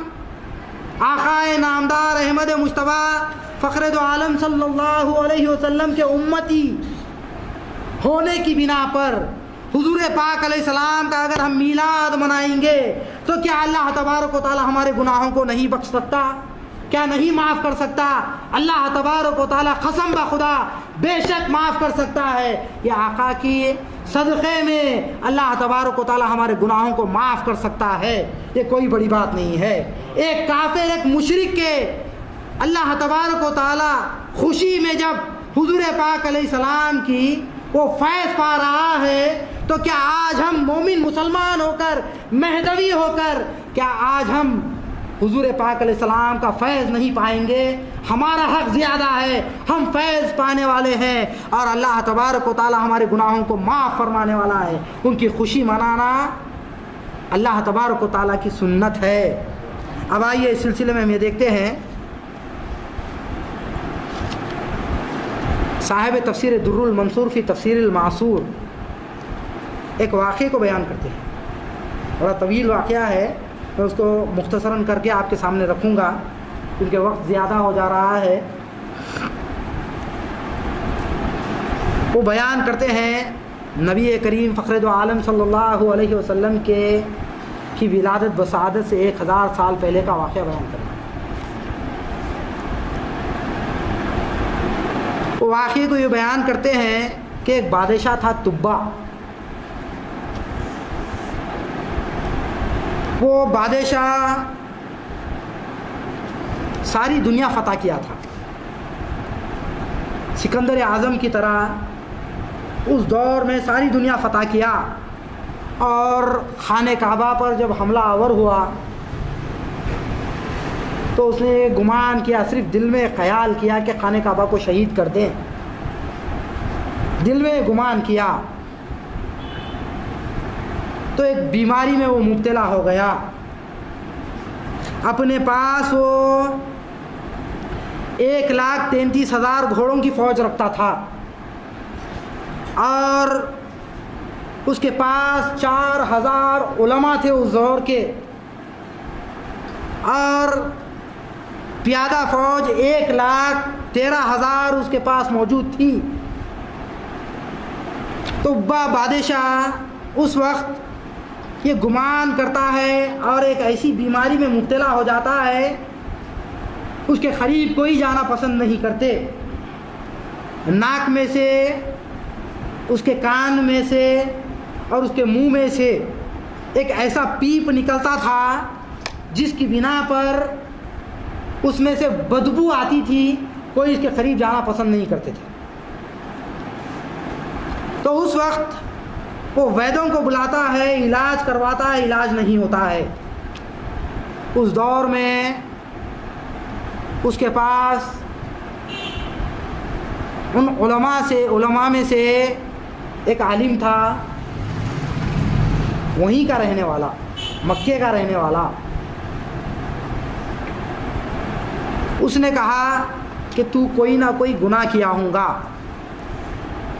آقا نامدار احمد مجتبیٰ فخر دو عالم صلی اللہ علیہ وسلم کے امتی ہونے کی بنا پر حضور پاک علیہ السلام کا اگر ہم میلاد منائیں گے تو کیا اللہ تبارک و تعالی ہمارے گناہوں کو نہیں بخش سکتا؟ کیا نہیں معاف کر سکتا؟ اللہ تبارک و تعالی قسم بخدا بے شک معاف کر سکتا ہے۔ یہ آقا کی صدقے میں اللہ تبارک و تعالی ہمارے گناہوں کو معاف کر سکتا ہے، یہ کوئی بڑی بات نہیں ہے۔ ایک کافر، ایک مشرک کے اللہ تبارک و تعالی خوشی میں جب حضور پاک علیہ السلام کی وہ فیض پا رہا ہے، تو کیا آج ہم مومن مسلمان ہو کر، مہدوی ہو کر، کیا آج ہم حضور پاک علیہ السلام کا فیض نہیں پائیں گے؟ ہمارا حق زیادہ ہے، ہم فیض پانے والے ہیں اور اللہ تبارک و تعالی ہمارے گناہوں کو معاف فرمانے والا ہے۔ ان کی خوشی منانا اللہ تبارک و تعالی کی سنت ہے۔ اب آئیے اس سلسلے میں ہم یہ دیکھتے ہیں، صاحب تفسیر در المنصور فی تفسیر المعصور ایک واقعے کو بیان کرتے ہیں، بڑا طویل واقعہ ہے، میں اس کو مختصراً کر کے آپ کے سامنے رکھوں گا کیونکہ وقت زیادہ ہو جا رہا ہے۔ وہ بیان کرتے ہیں نبی کریم فخر دو عالم صلی اللہ علیہ وسلم کی ولادت بسعادت سے 1000 سال پہلے کا واقعہ بیان کرتے ہیں۔ وہ واقعے کو یہ بیان کرتے ہیں کہ ایک بادشاہ تھا تبا، وہ بادشاہ ساری دنیا فتح کیا تھا، سکندر اعظم کی طرح اس دور میں ساری دنیا فتح کیا، اور خانہ کعبہ پر جب حملہ آور ہوا تو اس نے گمان کیا، صرف دل میں خیال کیا کہ خانہ کعبہ کو شہید کر دیں، دل میں گمان کیا، تو ایک بیماری میں وہ مبتلا ہو گیا۔ اپنے پاس وہ 1,33,000 گھوڑوں کی فوج رکھتا تھا، اور اس کے پاس 4000 علماء تھے اس دور کے، اور پیادہ فوج 1,13,000 اس کے پاس موجود تھی۔ تبا بادشاہ اس وقت یہ گمان کرتا ہے اور ایک ایسی بیماری میں مبتلا ہو جاتا ہے، اس کے قریب کوئی جانا پسند نہیں کرتے۔ ناک میں سے، اس کے کان میں سے اور اس کے منہ میں سے ایک ایسا پیپ نکلتا تھا جس کی بنا پر اس میں سے بدبو آتی تھی، کوئی اس کے قریب جانا پسند نہیں کرتے تھے۔ تو اس وقت وہ ویدوں کو بلاتا ہے، علاج کرواتا ہے، علاج نہیں ہوتا ہے۔ اس دور میں اس کے پاس ان علماء میں سے ایک عالم تھا، وہیں کا رہنے والا، مکے کا رہنے والا۔ اس نے کہا کہ تو کوئی نہ کوئی گناہ کیا ہوں گا،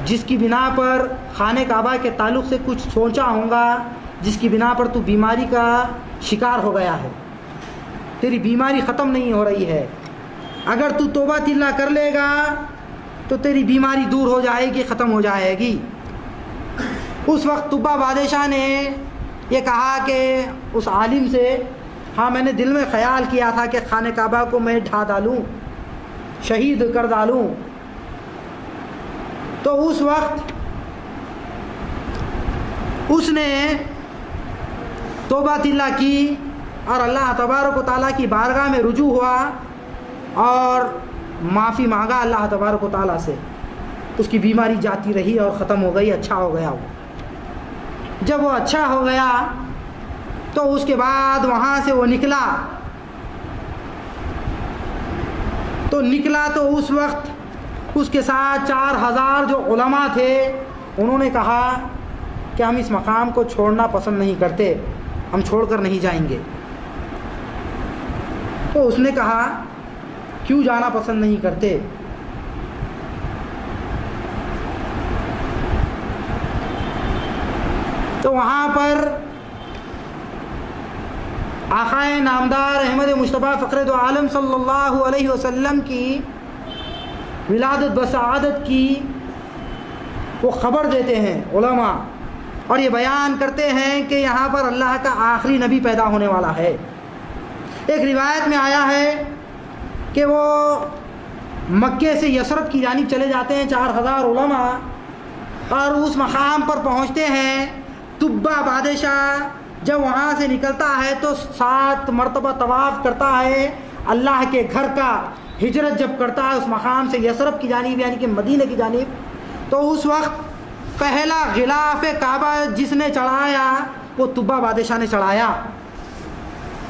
جس کی بنا پر خانہ کعبہ کے تعلق سے کچھ سوچا ہوں گا، جس کی بنا پر تو بیماری کا شکار ہو گیا ہے، تیری بیماری ختم نہیں ہو رہی ہے۔ اگر تو توبہ تلا کر لے گا تو تیری بیماری دور ہو جائے گی، ختم ہو جائے گی۔ اس وقت تبا بادشاہ نے یہ کہا کہ اس عالم سے، ہاں میں نے دل میں خیال کیا تھا کہ خانہ کعبہ کو میں ڈھا ڈالوں، شہید کر ڈالوں۔ تو اس وقت اس نے توبہ تلا کی اور اللہ تبارک و تعالیٰ کی بارگاہ میں رجوع ہوا اور معافی مانگا اللہ تبارک و تعالیٰ سے۔ اس کی بیماری جاتی رہی اور ختم ہو گئی، اچھا ہو گیا وہ۔ جب وہ اچھا ہو گیا تو اس کے بعد وہاں سے وہ نکلا تو اس وقت اس کے ساتھ 4000 جو علماء تھے، انہوں نے کہا کہ ہم اس مقام کو چھوڑنا پسند نہیں کرتے، ہم چھوڑ کر نہیں جائیں گے۔ تو اس نے کہا کیوں جانا پسند نہیں کرتے؟ تو وہاں پر آقائے نامدار احمد مصطفیٰ فخر دو عالم صلی اللہ علیہ وسلم کی ولادت بسعادت کی وہ خبر دیتے ہیں علماء، اور یہ بیان کرتے ہیں کہ یہاں پر اللہ کا آخری نبی پیدا ہونے والا ہے۔ ایک روایت میں آیا ہے کہ وہ مکے سے یثرب کی جانب چلے جاتے ہیں 4000 علماء، اور اس مقام پر پہنچتے ہیں۔ تبا بادشاہ جب وہاں سے نکلتا ہے تو 7 مرتبہ طواف کرتا ہے اللہ کے گھر کا، ہجرت جب کرتا ہے اس مقام سے یثرب کی جانب یعنی کہ مدینہ کی جانب، تو اس وقت پہلا غلاف کعبہ جس نے چڑھایا وہ تبا بادشاہ نے چڑھایا۔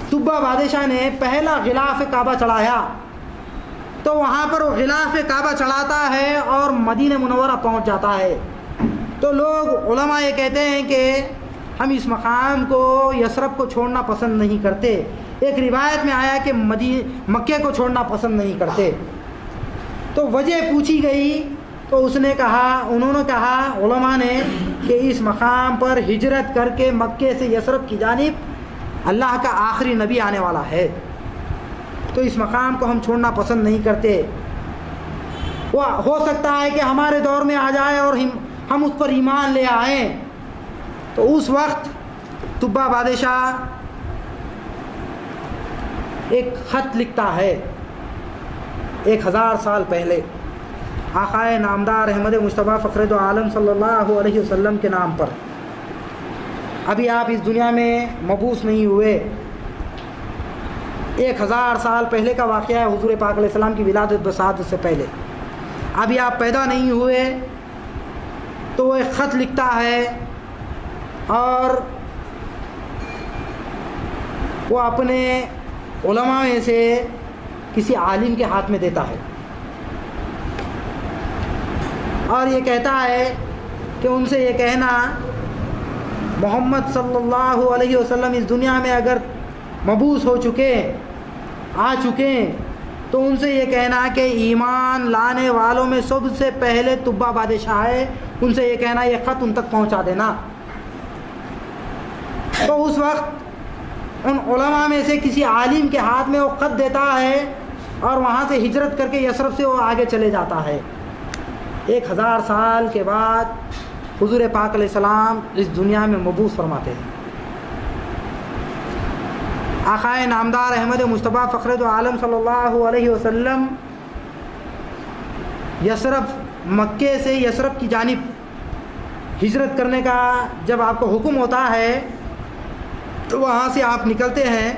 تبا بادشاہ نے پہلا غلاف کعبہ چڑھایا، تو وہاں پر وہ غلاف کعبہ چڑھاتا ہے اور مدینہ منورہ پہنچ جاتا ہے۔ تو لوگ علماء یہ کہتے ہیں کہ ہم اس مقام کو یثرب کو چھوڑنا پسند نہیں کرتے۔ ایک روایت میں آیا کہ مکے کو چھوڑنا پسند نہیں کرتے۔ تو وجہ پوچھی گئی تو انہوں نے کہا علماء نے کہ اس مقام پر ہجرت کر کے مکے سے یثرب کی جانب اللہ کا آخری نبی آنے والا ہے، تو اس مقام کو ہم چھوڑنا پسند نہیں کرتے۔ وہ ہو سکتا ہے کہ ہمارے دور میں آ جائے اور ہم اس پر ایمان لے آئیں۔ تو اس وقت تبا بادشاہ ایک خط لکھتا ہے 1000 سال پہلے آقائے نامدار احمد مصطفیٰ فخر دو عالم صلی اللہ علیہ وسلم کے نام پر۔ ابھی آپ اس دنیا میں مبعوث نہیں ہوئے، 1000 سال پہلے کا واقعہ ہے، حضور پاک علیہ السلام کی ولادت بسعادت سے پہلے ابھی آپ پیدا نہیں ہوئے۔ تو وہ ایک خط لکھتا ہے اور وہ اپنے علماء میں سے کسی عالم کے ہاتھ میں دیتا ہے اور یہ کہتا ہے کہ ان سے یہ کہنا محمد صلی اللہ علیہ وسلم اس دنیا میں اگر مبعوث ہو چکے آ چکے تو ان سے یہ کہنا کہ ایمان لانے والوں میں سب سے پہلے تبا بادشاہ ہے، ان سے یہ کہنا یہ خط ان تک پہنچا دینا۔ تو اس وقت ان علماء میں سے کسی عالم کے ہاتھ میں وہ خط دیتا ہے اور وہاں سے ہجرت کر کے یثرب سے وہ آگے چلے جاتا ہے۔ 1000 سال کے بعد حضور پاک علیہ السلام اس دنیا میں مبعوث فرماتے ہیں۔ آقائے نامدار احمد مصطفیٰ فخر دو عالم صلی اللہ علیہ وسلم یثرب، مکے سے یثرب کی جانب ہجرت کرنے کا جب آپ کو حکم ہوتا ہے تو وہاں سے آپ نکلتے ہیں۔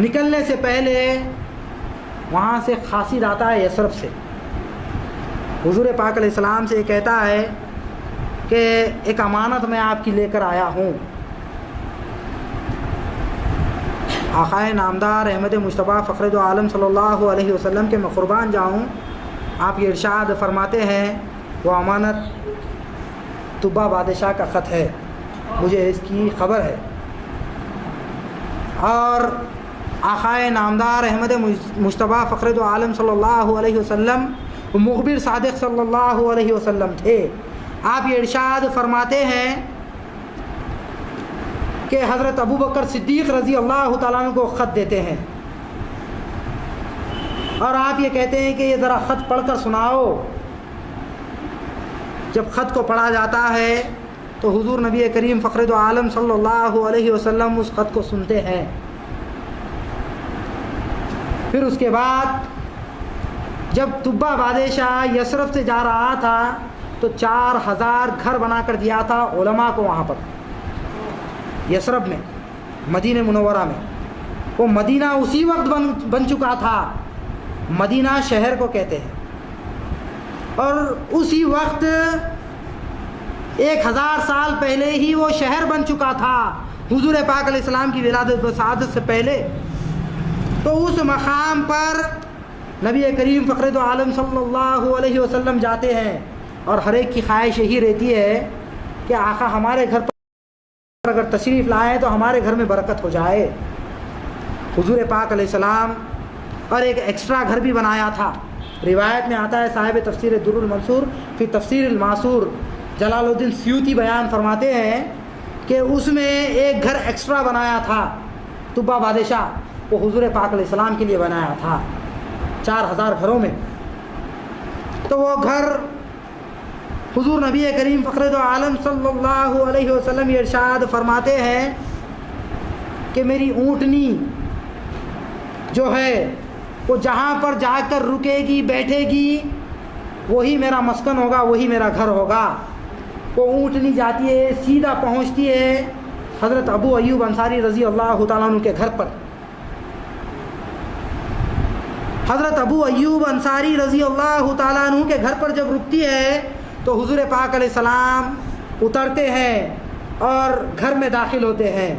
نکلنے سے پہلے وہاں سے قاصد آتا ہے یثرب سے، حضور پاک علیہ السلام سے کہتا ہے کہ ایک امانت میں آپ کی لے کر آیا ہوں۔ آقائے نامدار احمد مصطفیٰ فخر دو عالم صلی اللہ علیہ وسلم کے میں قربان جاؤں، آپ یہ ارشاد فرماتے ہیں وہ امانت طبہ بادشاہ کا خط ہے، مجھے اس کی خبر ہے۔ اور آقائے نامدار احمد مصطفیٰ فخر دو عالم صلی اللہ علیہ وسلم مخبر صادق صلی اللہ علیہ وسلم تھے۔ آپ یہ ارشاد فرماتے ہیں کہ حضرت ابو بکر صدیق رضی اللہ تعالیٰ عنہ کو خط دیتے ہیں اور آپ یہ کہتے ہیں کہ یہ ذرا خط پڑھ کر سناؤ۔ جب خط کو پڑھا جاتا ہے تو حضور نبی کریم فخر دو عالم صلی اللہ علیہ وسلم اس خط کو سنتے ہیں۔ پھر اس کے بعد جب طبہ بادشاہ یثرب سے جا رہا تھا تو 4000 گھر بنا کر دیا تھا علماء کو وہاں پر یثرب میں، مدینہ منورہ میں۔ وہ مدینہ اسی وقت بن چکا تھا، مدینہ شہر کو کہتے ہیں، اور اسی وقت 1000 سال پہلے ہی وہ شہر بن چکا تھا حضور پاک علیہ السلام کی ولادت و سعادت سے پہلے۔ تو اس مقام پر نبی کریم فخر دو عالم صلی اللہ علیہ وسلم جاتے ہیں اور ہر ایک کی خواہش یہی رہتی ہے کہ آقا ہمارے گھر پر اگر تشریف لائے تو ہمارے گھر میں برکت ہو جائے۔ حضور پاک علیہ السلام اور ایک ایکسٹرا گھر بھی بنایا تھا۔ روایت میں آتا ہے، صاحب تفسیر در المنصور فی تفسیر الماسور جلال الدین سیوطی بیان فرماتے ہیں کہ اس میں ایک گھر ایکسٹرا بنایا تھا طبہ بادشاہ، وہ حضور پاک علیہ السلام کے لیے بنایا تھا 4000 گھروں میں۔ تو وہ گھر حضور نبی کریم فخر دو عالم صلی اللہ علیہ وسلم یہ ارشاد فرماتے ہیں کہ میری اونٹنی جو ہے وہ جہاں پر جا کر رکے گی، بیٹھے گی، وہی میرا مسکن ہوگا، وہی میرا گھر ہوگا۔ وہ اونٹنی جاتی ہے، سیدھا پہنچتی ہے حضرت ابو ایوب انصاری رضی اللہ تعالیٰ عنہ کے گھر پر۔ حضرت ابو ایوب انصاری رضی اللہ تعالیٰ عنہ کے گھر پر جب رکتی ہے تو حضور پاک علیہ السلام اترتے ہیں اور گھر میں داخل ہوتے ہیں۔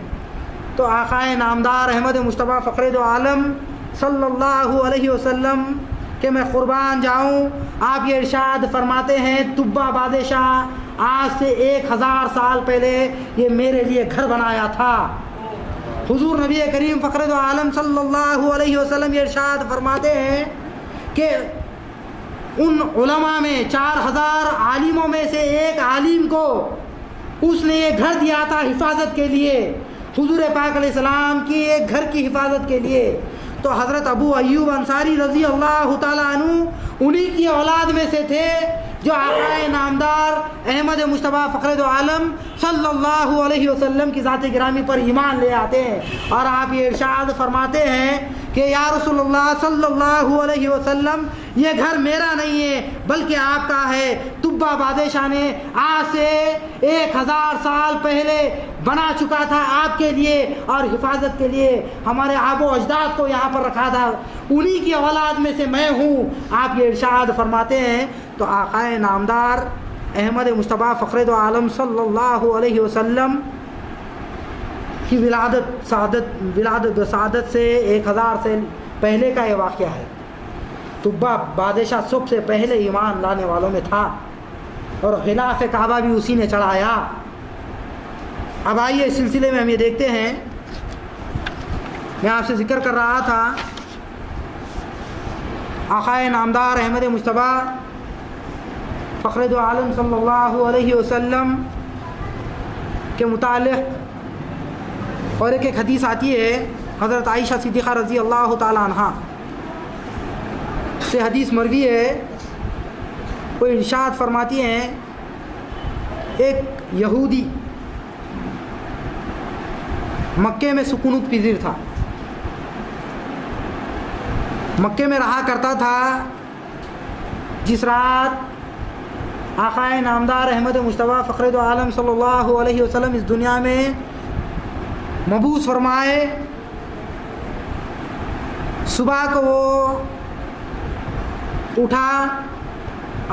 تو آقائے نامدار احمد مصطفیٰ فخر دو عالم صلی اللہ علیہ وسلم کہ میں قربان جاؤں، آپ یہ ارشاد فرماتے ہیں طبہ بادشاہ آج سے 1000 سال پہلے یہ میرے لیے گھر بنایا تھا۔ حضور نبی کریم فخر دو عالم صلی اللہ علیہ وسلم یہ ارشاد فرماتے ہیں کہ ان علماء میں 4000 عالموں میں سے ایک عالم کو اس نے یہ گھر دیا تھا حفاظت کے لیے، حضور پاک علیہ السلام کی ایک گھر کی حفاظت کے لیے۔ تو حضرت ابو ایوب انصاری رضی اللہ تعالیٰ عنہ انہی کی اولاد میں سے تھے جو آقائے نامدار احمد مصطفیٰ فخر دو عالم صلی اللہ علیہ وسلم کی ذات گرامی پر ایمان لے آتے ہیں، اور آپ یہ ارشاد فرماتے ہیں کہ یا رسول اللہ صلی اللہ علیہ وسلم یہ گھر میرا نہیں ہے بلکہ آپ کا ہے، طبہ بادشاہ نے آج سے 1000 سال پہلے بنا چکا تھا آپ کے لیے اور حفاظت کے لیے، ہمارے آب و اجداد کو یہاں پر رکھا تھا، انہی کی اولاد میں سے میں ہوں، آپ یہ ارشاد فرماتے ہیں۔ تو آقائے نامدار احمد مصطفیٰ فخر دو عالم صلی اللہ علیہ وسلم کی ولادت و سعادت سے 1000 سے پہلے کا یہ واقعہ ہے۔ طبہ بادشاہ سب سے پہلے ایمان لانے والوں میں تھا اور غلاف کعبہ بھی اسی نے چڑھایا۔ اب آئیے اس سلسلے میں ہم یہ دیکھتے ہیں، میں آپ سے ذکر کر رہا تھا آقائے نامدار احمد مصطفیٰ فخر دو عالم صلی اللہ علیہ وسلم کے متعلق، اور ایک حدیث آتی ہے حضرت عائشہ صدیقہ رضی اللہ تعالی عنہ سے حدیث مروی ہے، وہ ارشاد فرماتی ہیں ایک یہودی مکے میں سکونت پذیر تھا، مکے میں رہا کرتا تھا، جس رات آقا نامدار احمد مصطفیٰ فخر دو عالم صلی اللہ علیہ وسلم اس دنیا میں مبعوث فرمائے، صبح کو وہ اٹھا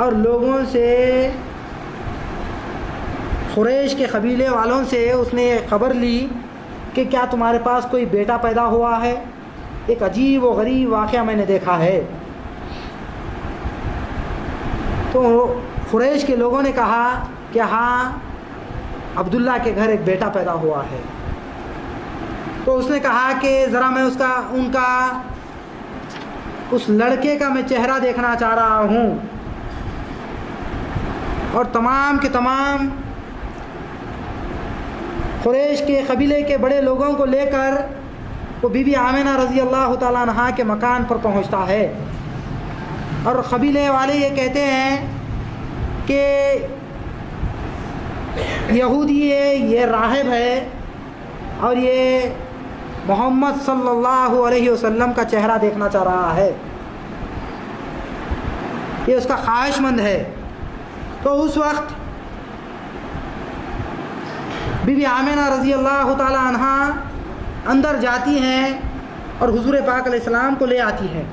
اور لوگوں سے، قریش کے قبیلے والوں سے اس نے خبر لی کہ کیا تمہارے پاس کوئی بیٹا پیدا ہوا ہے؟ ایک عجیب و غریب واقعہ میں نے دیکھا ہے۔ تو قریش کے لوگوں نے کہا کہ ہاں عبداللہ کے گھر ایک بیٹا پیدا ہوا ہے۔ تو اس نے کہا کہ ذرا میں اس لڑکے کا میں چہرہ دیکھنا چاہ رہا ہوں، اور تمام کے تمام قریش کے قبیلے کے بڑے لوگوں کو لے کر وہ بی بی آمنہ رضی اللہ تعالیٰ عنہ کے مکان پر پہنچتا ہے، اور قبیلے والے یہ کہتے ہیں کہ یہودی ہے، یہ راہب ہے، اور یہ محمد صلی اللہ علیہ وسلم کا چہرہ دیکھنا چاہ رہا ہے، یہ اس کا خواہش مند ہے۔ تو اس وقت بی بی آمنہ رضی اللہ تعالی عنہ اندر جاتی ہیں اور حضور پاک علیہ السلام کو لے آتی ہیں۔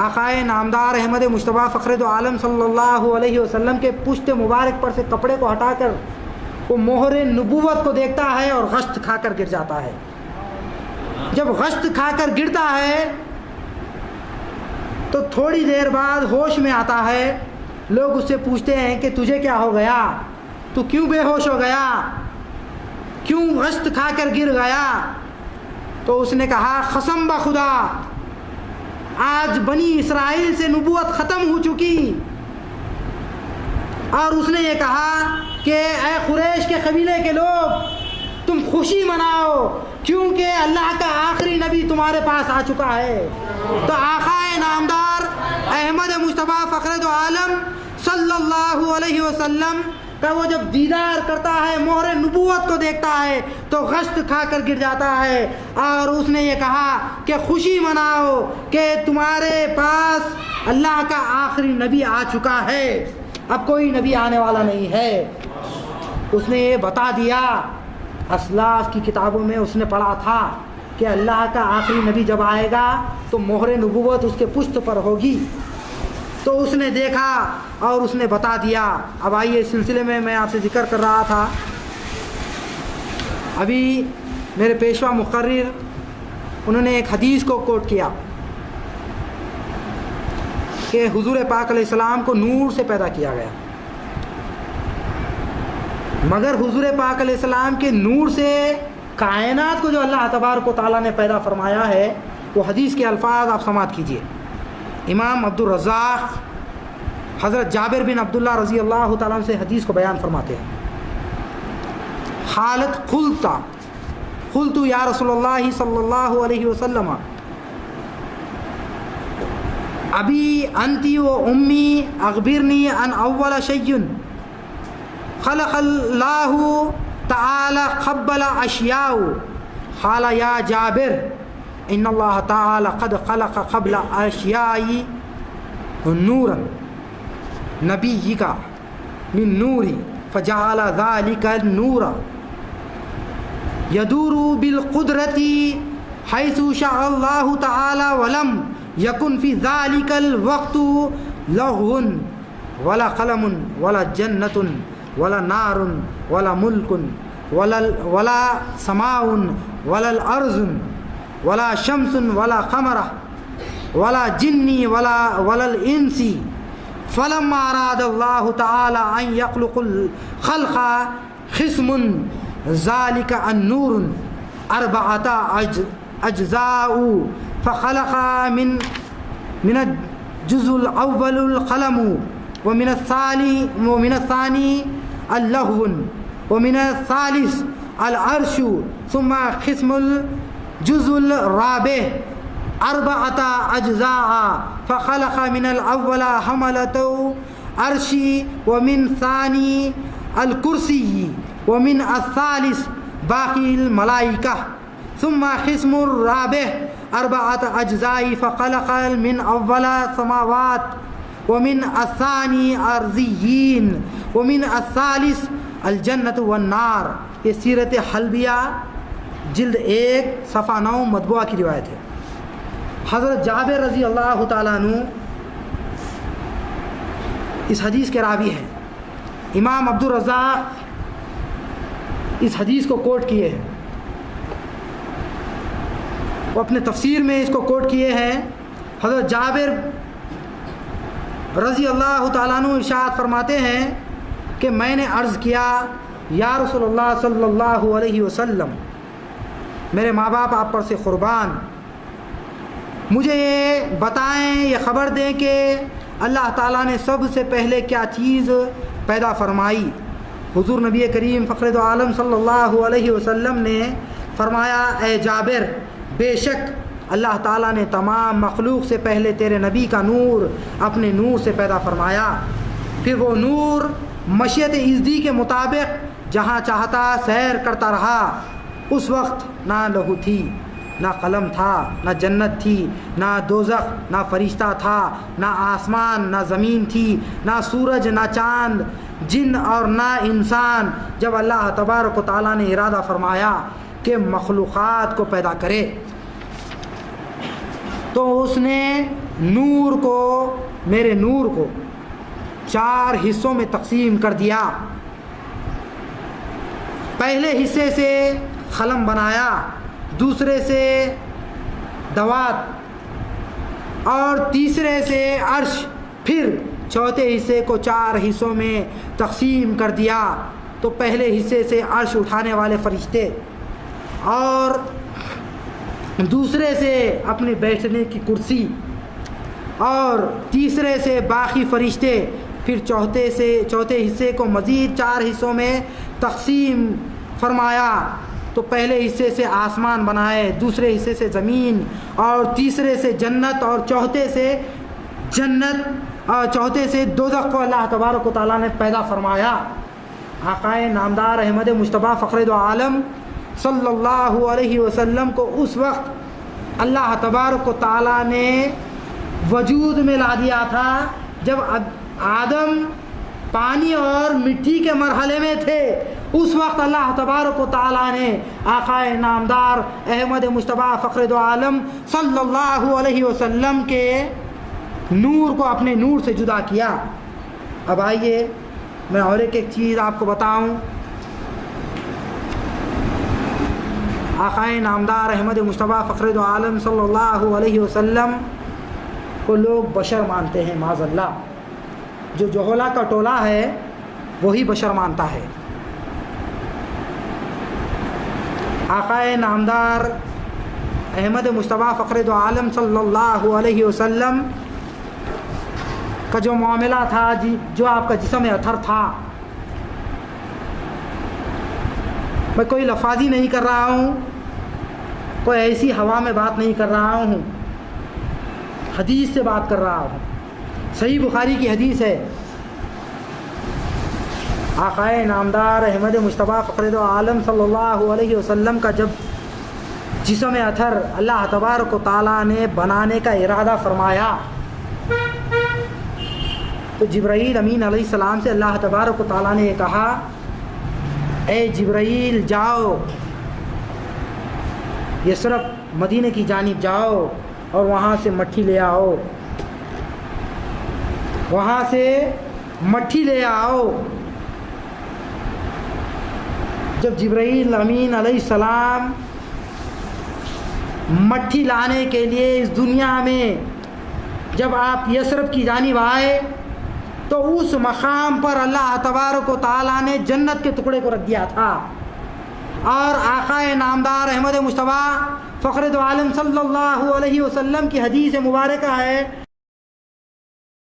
آقا نامدار احمد مصطفیٰ فخر دو عالم صلی اللہ علیہ وسلم کے پشت مبارک پر سے کپڑے کو ہٹا کر وہ مہر نبوت کو دیکھتا ہے اور غشت کھا کر گر جاتا ہے۔ جب غشت کھا کر گرتا ہے تو تھوڑی دیر بعد ہوش میں آتا ہے، لوگ اس سے پوچھتے ہیں کہ تجھے کیا ہو گیا، تو کیوں بے ہوش ہو گیا، کیوں غشت کھا کر گر گیا؟ تو اس نے کہا قسم بخدا آج بنی اسرائیل سے نبوت ختم ہو چکی، اور اس نے یہ کہا کہ اے قریش کے قبیلے کے لوگ تم خوشی مناؤ کیونکہ اللہ کا آخری نبی تمہارے پاس آ چکا ہے۔ تو آقا نامدار احمد مصطفیٰ فخر دو عالم صلی اللہ علیہ وسلم کا وہ جب دیدار کرتا ہے، مہر نبوت کو دیکھتا ہے تو غشت کھا کر گر جاتا ہے، اور اس نے یہ کہا کہ خوشی مناؤ کہ تمہارے پاس اللہ کا آخری نبی آ چکا ہے، اب کوئی نبی آنے والا نہیں ہے۔ اس نے یہ بتا دیا، اسلاف کی کتابوں میں اس نے پڑھا تھا کہ اللہ کا آخری نبی جب آئے گا تو مہر نبوت اس کے پشت پر ہوگی۔ تو اس نے دیکھا اور اس نے بتا دیا۔ اب آئیے اس سلسلے میں آپ سے ذکر کر رہا تھا، ابھی میرے پیشوا مقرر انہوں نے ایک حدیث کو کوٹ کیا کہ حضور پاک علیہ السلام کو نور سے پیدا کیا گیا، مگر حضور پاک علیہ السلام کے نور سے کائنات کو جو اللہ تبارک و تعالیٰ نے پیدا فرمایا ہے، وہ حدیث کے الفاظ آپ سماعت کیجئے۔ امام عبد الرزاق حضرت جابر بن عبداللہ رضی اللہ تعالیٰ عنہ سے حدیث کو بیان فرماتے ہیں، حالت قلت یا رسول اللہ صلی اللہ علیہ وسلم ابی انتی و امی اخبرنی ان اول شیء خلق اللہ تعالی قبل اشیاء، قال یا جابر ان اللہ تعالی قد خلق قبل اشیاء نورا نبیک من نوری فجعل ذلك النور يدور بالقدرة حيث شاء الله تعالى ولم يكن في ذلك الوقت لغو ولا قلم ولا جنة ولا نار ولا ملك ولا سماء ولا الأرض ولا شمس ولا قمر ولا جن ولا الإنس فلما أراد الله تعالى أن يخلق الخلق خصم ذلك النور أربعة أجزاء فخلق من الجزء الأول القلم ومن الثاني اللهو ومن الثالث العرش ثم قسم الجزء الرابع 4 أجزاء فخلق من الأول حملة عرش ومن ثاني الكرسي ومن الثالث باقي الملائكة ثم قسم الرابع 4 أجزاء فخلق من أول السماوات ومن الثاني أرضيين ومن الثالث الجنة والنار. یہ سیرت حلبیہ جلد 1 صفحہ 9 مطبوعہ کی روایت ہے. حضرت جابر رضی اللہ تعالیٰ عنہ اس حدیث کے راوی ہیں. امام عبدالرزاق اس حدیث کو کوٹ کیے ہیں, وہ اپنے تفسیر میں اس کو کوٹ کیے ہیں. حضرت جابر رضی اللہ تعالیٰ عنہ ارشاد فرماتے ہیں کہ میں نے عرض کیا یا رسول اللہ صلی اللہ علیہ وسلم, میرے ماں باپ آپ پر سے قربان, مجھے یہ بتائیں, یہ خبر دیں کہ اللہ تعالیٰ نے سب سے پہلے کیا چیز پیدا فرمائی. حضور نبی کریم فخر دو عالم صلی اللہ علیہ وسلم نے فرمایا اے جابر, بے شک اللہ تعالیٰ نے تمام مخلوق سے پہلے تیرے نبی کا نور اپنے نور سے پیدا فرمایا, پھر وہ نور مشیت ازدی کے مطابق جہاں چاہتا سیر کرتا رہا. اس وقت نہ لہو تھی, نہ قلم تھا, نہ جنت تھی, نہ دوزخ, نہ فرشتہ تھا, نہ آسمان, نہ زمین تھی, نہ سورج, نہ چاند, جن اور نہ انسان. جب اللہ تبارک و تعالیٰ نے ارادہ فرمایا کہ مخلوقات کو پیدا کرے تو اس نے نور کو, میرے نور کو 4 حصوں میں تقسیم کر دیا. پہلے حصے سے قلم بنایا, دوسرے سے دوات اور تیسرے سے عرش, پھر چوتھے حصے کو 4 حصوں میں تقسیم کر دیا. تو پہلے حصے سے عرش اٹھانے والے فرشتے اور دوسرے سے اپنے بیٹھنے کی کرسی اور تیسرے سے باقی فرشتے, پھر چوتھے حصے کو مزید 4 حصوں میں تقسیم فرمایا. تو پہلے حصے سے آسمان بنائے, دوسرے حصے سے زمین اور تیسرے سے جنت اور چوتھے سے دوزخ کو اللہ تبارک و تعالیٰ نے پیدا فرمایا. آقائے نامدار احمد مجتبیٰ فخر دو عالم صلی اللہ علیہ وسلم کو اس وقت اللہ تبارک و تعالیٰ نے وجود میں لا دیا تھا جب آدم پانی اور مٹی کے مرحلے میں تھے. اس وقت اللہ تبارک و تعالیٰ نے آقائے نامدار احمد مجتبیٰ فخر دو عالم صلی اللہ علیہ وسلم کے نور کو اپنے نور سے جدا کیا. اب آئیے میں اور ایک چیز آپ کو بتاؤں. آقائے نامدار احمد مجتبیٰ فخر دو عالم صلی اللہ علیہ وسلم کو لوگ بشر مانتے ہیں, معاذ اللہ. جو جہلا کا ٹولہ ہے وہی بشر مانتا ہے. آقائے نامدار احمد مجتبیٰ فخر دو عالم صلی اللہ علیہ وسلم کا جو معاملہ تھا, جو آپ کا جسم اطہر تھا, میں کوئی لفاظی نہیں کر رہا ہوں, کوئی ایسی ہوا میں بات نہیں کر رہا ہوں, حدیث سے بات کر رہا ہوں. صحیح بخاری کی حدیث ہے. آقائے نامدار احمد مجتبیٰ فخر دو عالم صلی اللہ علیہ وسلم کا جب جسم اطہر اللہ تبارک و تعالیٰ نے بنانے کا ارادہ فرمایا تو جبرائیل امین علیہ السلام سے اللہ تبارک و تعالیٰ نے یہ کہا اے جبرائیل جاؤ یثرب مدینے کی جانب جاؤ اور وہاں سے مٹھی لے آؤ, وہاں سے مٹھی لے آؤ. جب جبرائیل امین علیہ السلام مٹھی لانے کے لیے اس دنیا میں جب آپ یثرب کی جانب آئے تو اس مقام پر اللہ تبارک و تعالیٰ نے جنت کے ٹکڑے کو رکھ دیا تھا. اور آقائے نامدار احمد مجتبیٰ فخر دو عالم صلی اللہ علیہ وسلم کی حدیث مبارکہ ہے,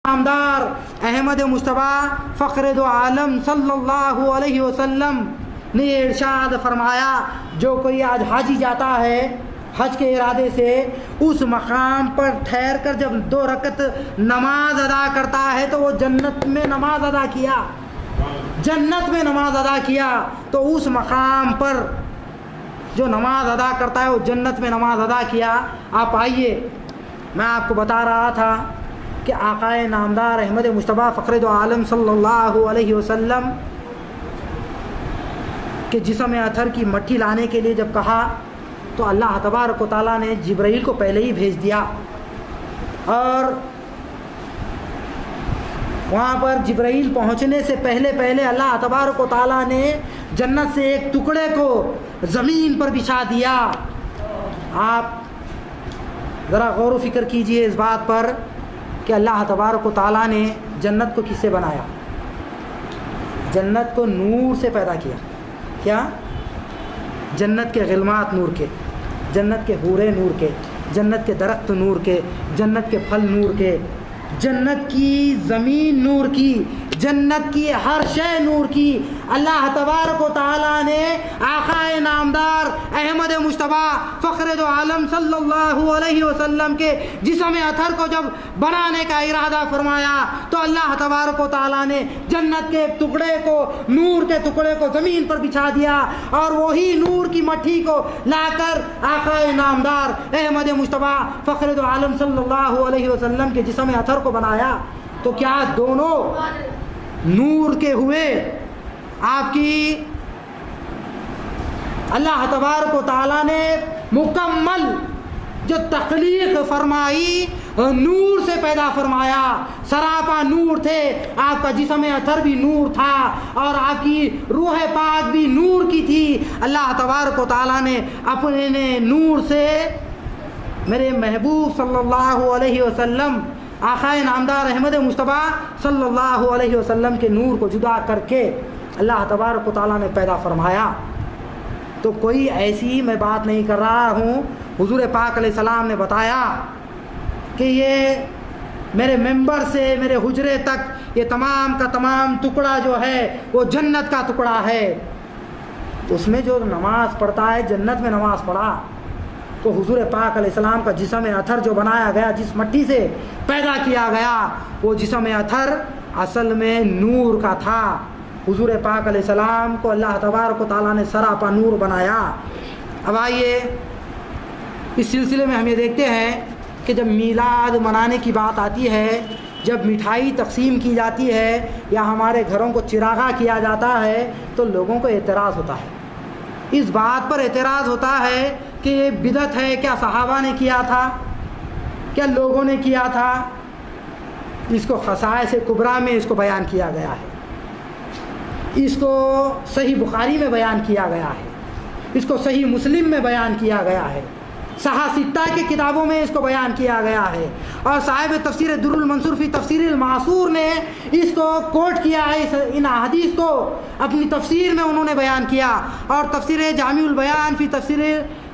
نامدار احمد مجتبیٰ فخر دو عالم صلی اللہ علیہ وسلم نے یہ ارشاد فرمایا جو کوئی آج حج جاتا ہے حج کے ارادے سے اس مقام پر ٹھہر کر جب 2 رکعت نماز ادا کرتا ہے تو وہ جنت میں نماز ادا کیا، جنت میں نماز ادا کیا، تو اس مقام پر جو نماز ادا کرتا ہے وہ جنت میں نماز ادا کیا۔ آپ آئیے، میں آپ کو بتا رہا تھا کہ آقا نامدار احمد مصطفیٰ فخر دو عالم صلی اللہ علیہ وسلم کہ جسم اطہر کی مٹی لانے کے لیے جب کہا تو اللہ تبارک و تعالیٰ نے جبرائیل کو پہلے ہی بھیج دیا، اور وہاں پر جبرائیل پہنچنے سے پہلے اللہ تبارک و تعالیٰ نے جنت سے ایک ٹکڑے کو زمین پر بچھا دیا۔ آپ ذرا غور و فکر کیجئے اس بات پر کہ اللہ تبارک و تعالیٰ نے جنت کو کس سے بنایا؟ جنت کو نور سے پیدا کیا۔ کیا؟ جنت کے غلمات نور کے، جنت کے حورے نور کے، جنت کے درخت نور کے، جنت کے پھل نور کے، جنت کی زمین نور کی، جنت کی ہر شے نور کی۔ اللہ تبارک و تعالیٰ نے آقا نامدار احمد مصطفیٰ فخر دو عالم صلی اللہ علیہ وسلم کے جسم اطہر کو جب بنانے کا ارادہ فرمایا تو اللہ تبارک و تعالیٰ نے جنت کے ٹکڑے کو، نور کے ٹکڑے کو زمین پر بچھا دیا، اور وہی نور کی مٹھی کو لا کر آقا نامدار احمد مصطفیٰ فخر دو عالم صلی اللہ علیہ وسلم کے جسم اطہر کو بنایا۔ تو کیا دونوں نور کے ہوئے؟ آپ کی اللہ تبارک و تعالیٰ نے مکمل جو تخلیق فرمائی نور سے پیدا فرمایا، سراپا نور تھے، آپ کا جسم اطہر بھی نور تھا اور آپ کی روح پاک بھی نور کی تھی۔ اللہ تبارک و تعالیٰ نے اپنے نور سے میرے محبوب صلی اللہ علیہ وسلم آقا نامدار احمد مصطفیٰ صلی اللہ علیہ وسلم کے نور کو جدا کر کے اللہ تبارک و تعالیٰ نے پیدا فرمایا۔ تو کوئی ایسی میں بات نہیں کر رہا ہوں، حضور پاک علیہ السلام نے بتایا کہ یہ میرے ممبر سے میرے حجرے تک یہ تمام کا تمام ٹکڑا جو ہے وہ جنت کا ٹکڑا ہے۔ اس میں جو نماز پڑھتا ہے، جنت میں نماز پڑھا، تو حضور پاک علیہ السلام کا جسم اطہر جو بنایا گیا، جس مٹی سے پیدا کیا گیا، وہ جسم اطہر اصل میں نور کا تھا۔ حضور پاک علیہ السلام کو اللہ تبارک و تعالیٰ نے سراپا نور بنایا۔ اب آئیے اس سلسلے میں ہم یہ دیکھتے ہیں کہ جب میلاد منانے کی بات آتی ہے، جب مٹھائی تقسیم کی جاتی ہے یا ہمارے گھروں کو چراغاں کیا جاتا ہے تو لوگوں کو اعتراض ہوتا ہے، اس بات پر اعتراض ہوتا ہے کہ یہ بدعت ہے، کیا صحابہ نے کیا تھا، کیا لوگوں نے کیا تھا؟ اس کو خصائص کبریٰ میں اس کو بیان کیا گیا ہے، اس کو صحیح بخاری میں بیان کیا گیا ہے، اس کو صحیح مسلم میں بیان کیا گیا ہے، صحاح ستہ کی کتابوں میں اس کو بیان کیا گیا ہے، اور صاحب تفسیر در المنصور فی تفسیر المعصور نے اس کو کوٹ کیا ہے، ان احادیث کو اپنی تفسیر میں انہوں نے بیان کیا، اور تفسیر جامع البیان فی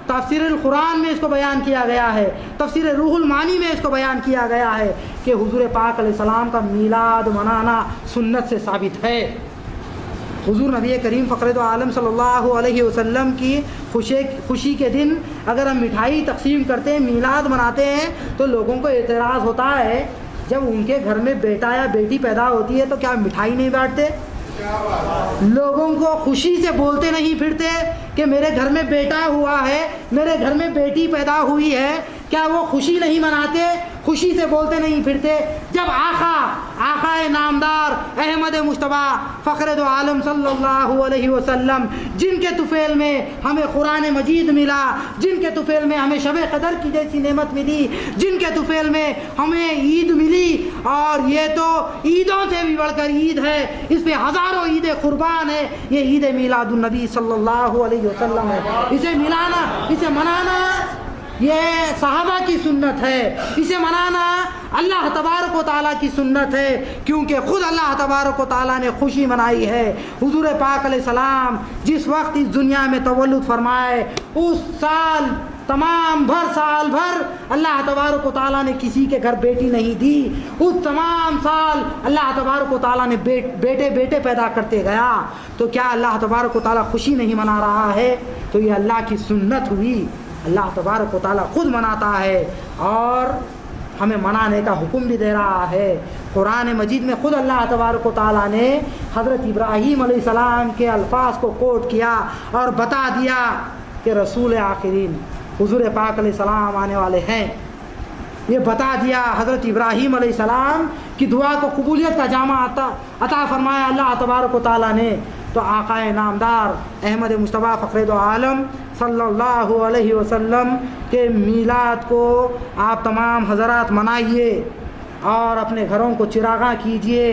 تفسیر القرآن میں اس کو بیان کیا گیا ہے، تفسیر روح المعانی میں اس کو بیان کیا گیا ہے کہ حضور پاک علیہ السلام کا میلاد منانا سنت سے ثابت ہے۔ حضور نبی کریم فخر دو عالم صلی اللہ علیہ وسلم کی خوشی کے دن اگر ہم مٹھائی تقسیم کرتے ہیں، میلاد مناتے ہیں، تو لوگوں کو اعتراض ہوتا ہے جب ان کے گھر میں بیٹا یا بیٹی پیدا ہوتی ہے تو کیا مٹھائی نہیں بانٹتے؟ لوگوں کو خوشی سے بولتے نہیں پھرتے کہ میرے گھر میں بیٹا ہوا ہے، میرے گھر میں بیٹی پیدا ہوئی ہے، کیا وہ خوشی نہیں مناتے؟ خوشی سے بولتے نہیں پھرتے؟ جب آقا نامدار احمد مصطفیٰ فخر دو عالم صلی اللہ علیہ وسلم، جن کے طفیل میں ہمیں قرآن مجید ملا، جن کے طفیل میں ہمیں شب قدر کی جیسی نعمت ملی، جن کے طفیل میں ہمیں عید ملی، اور یہ تو عیدوں سے بھی بڑھ کر عید ہے، اس پہ ہزاروں عید قربان ہے، یہ عید میلاد النبی صلی اللہ علیہ وسلم ہے۔ اسے ملانا، اسے منانا یہ صحابہ کی سنت ہے، اسے منانا اللہ تبارک و تعالیٰ کی سنت ہے، کیونکہ خود اللہ تبارک و تعالیٰ نے خوشی منائی ہے۔ حضور پاک علیہ السلام جس وقت اس دنیا میں تولد فرمائے، اس سال تمام بھر سال بھر اللہ تبارک و تعالیٰ نے کسی کے گھر بیٹی نہیں دی، اس تمام سال اللہ تبارک و تعالیٰ نے بیٹے بیٹے پیدا کرتے گیا، تو کیا اللہ تبارک و تعالیٰ خوشی نہیں منا رہا ہے؟ تو یہ اللہ کی سنت ہوئی، اللہ تبارک و تعالیٰ خود مناتا ہے اور ہمیں منانے کا حکم بھی دے رہا ہے۔ قرآن مجید میں خود اللہ تبارک و تعالیٰ نے حضرت ابراہیم علیہ السلام کے الفاظ کو کوٹ کیا اور بتا دیا کہ رسول آخرین حضور پاک علیہ السلام آنے والے ہیں۔ یہ بتا دیا حضرت ابراہیم علیہ السلام کی دعا کو قبولیت کا جامع عطا فرمایا اللہ تبارک و تعالیٰ نے۔ تو آقا نامدار احمد مصطفیٰ فخر دو عالم صلی اللہ علیہ وسلم کے میلاد کو آپ تمام حضرات منائیے اور اپنے گھروں کو چراغاں کیجئے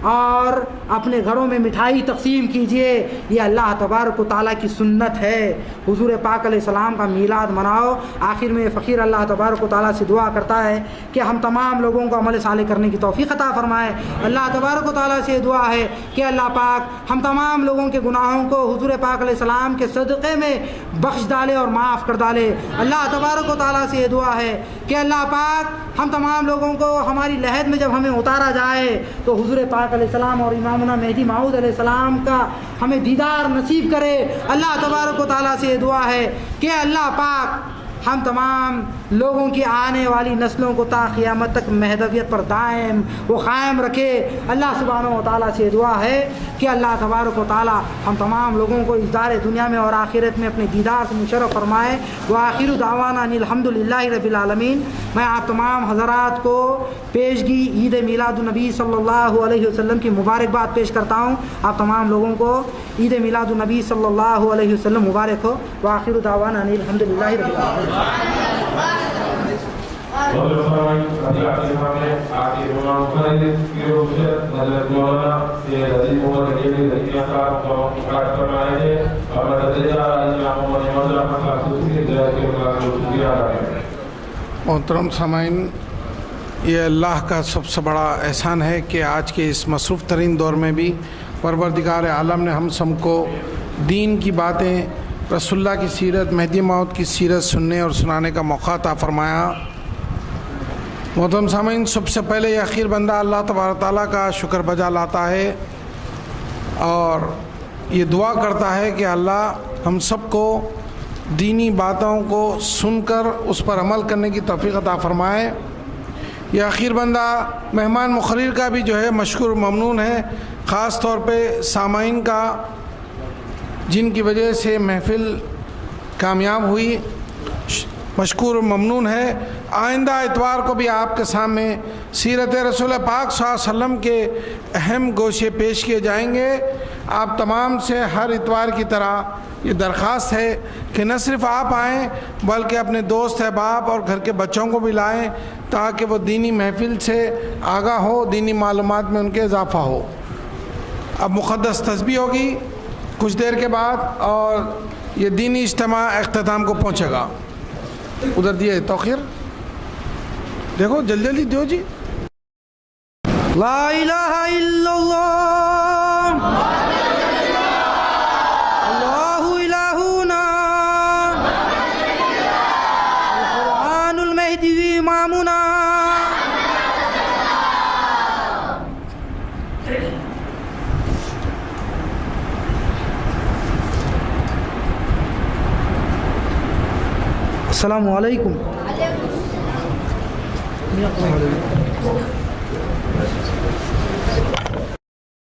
اور اپنے گھروں میں مٹھائی تقسیم کیجئے، یہ اللہ تبارک و تعالیٰ کی سنت ہے۔ حضور پاک علیہ السلام کا میلاد مناؤ۔ آخر میں فقیر اللہ تبارک و تعالیٰ سے دعا کرتا ہے کہ ہم تمام لوگوں کو عمل صالح کرنے کی توفیق عطا فرمائے۔ اللہ تبارک و تعالیٰ سے دعا ہے کہ اللہ پاک ہم تمام لوگوں کے گناہوں کو حضور پاک علیہ السلام کے صدقے میں بخش ڈالے اور معاف کر ڈالے۔ اللہ تبارک و تعالیٰ سے دعا ہے کہ اللہ پاک ہم تمام لوگوں کو ہماری لحد میں جب ہمیں اتارا جائے تو حضور پاک علیہ السلام اور امامنا مہدی موعود علیہ السلام کا ہمیں دیدار نصیب کرے۔ اللہ تبارک و تعالیٰ سے دعا ہے کہ اللہ پاک ہم تمام لوگوں کی آنے والی نسلوں کو تا قیامت تک مہدویت پر دائم وہ قائم رکھے۔ اللہ سبحانہ و تعالیٰ سے دعا ہے کہ اللہ تبارک و تعالیٰ ہم تمام لوگوں کو اس دار دنیا میں اور آخرت میں اپنے دیدار سے مشرف فرمائے۔ وآخر دعوانا ان الحمد للہ رب العالمین۔ میں آپ تمام حضرات کو پیشگی عید میلاد النبی صلی اللہ علیہ وسلم کی مبارکباد پیش کرتا ہوں۔ آپ تمام لوگوں کو عید میلاد النبی صلی اللہ علیہ وسلم مبارک ہو۔ وآخر دعوانا ان الحمد للہ رب العالمین۔ محترم سامعین، یہ اللہ کا سب سے بڑا احسان ہے کہ آج کے اس مصروف ترین دور میں بھی پروردگار عالم نے ہم سب کو دین کی باتیں، رسول اللہ کی سیرت، مہدی موعود کی سیرت سننے اور سنانے کا موقع عطا فرمایا۔ محترم سامعین، سب سے پہلے یہ اخیر بندہ اللہ تبارک تعالیٰ کا شکر بجا لاتا ہے اور یہ دعا کرتا ہے کہ اللہ ہم سب کو دینی باتوں کو سن کر اس پر عمل کرنے کی توفیق عطا فرمائے۔ یہ اخیر بندہ مہمان مقرر کا بھی جو ہے مشکور ممنون ہے، خاص طور پہ سامعین کا جن کی وجہ سے محفل کامیاب ہوئی، مشکور ممنون ہے۔ آئندہ اتوار کو بھی آپ کے سامنے سیرت رسول پاک صلی اللہ علیہ وسلم کے اہم گوشے پیش کیے جائیں گے۔ آپ تمام سے ہر اتوار کی طرح یہ درخواست ہے کہ نہ صرف آپ آئیں بلکہ اپنے دوست احباب اور گھر کے بچوں کو بھی لائیں تاکہ وہ دینی محفل سے آگاہ ہو، دینی معلومات میں ان کے اضافہ ہو۔ اب مقدس تسبیح ہوگی کچھ دیر کے بعد اور یہ دینی اجتماع اختتام کو پہنچے گا۔ ادھر دیے توخیر، دیکھو جلدی جلدی دیو جی۔ لا الہ الا اللہ اللہ الہنا القرآن المہدی امامنا۔ السلام علیکم۔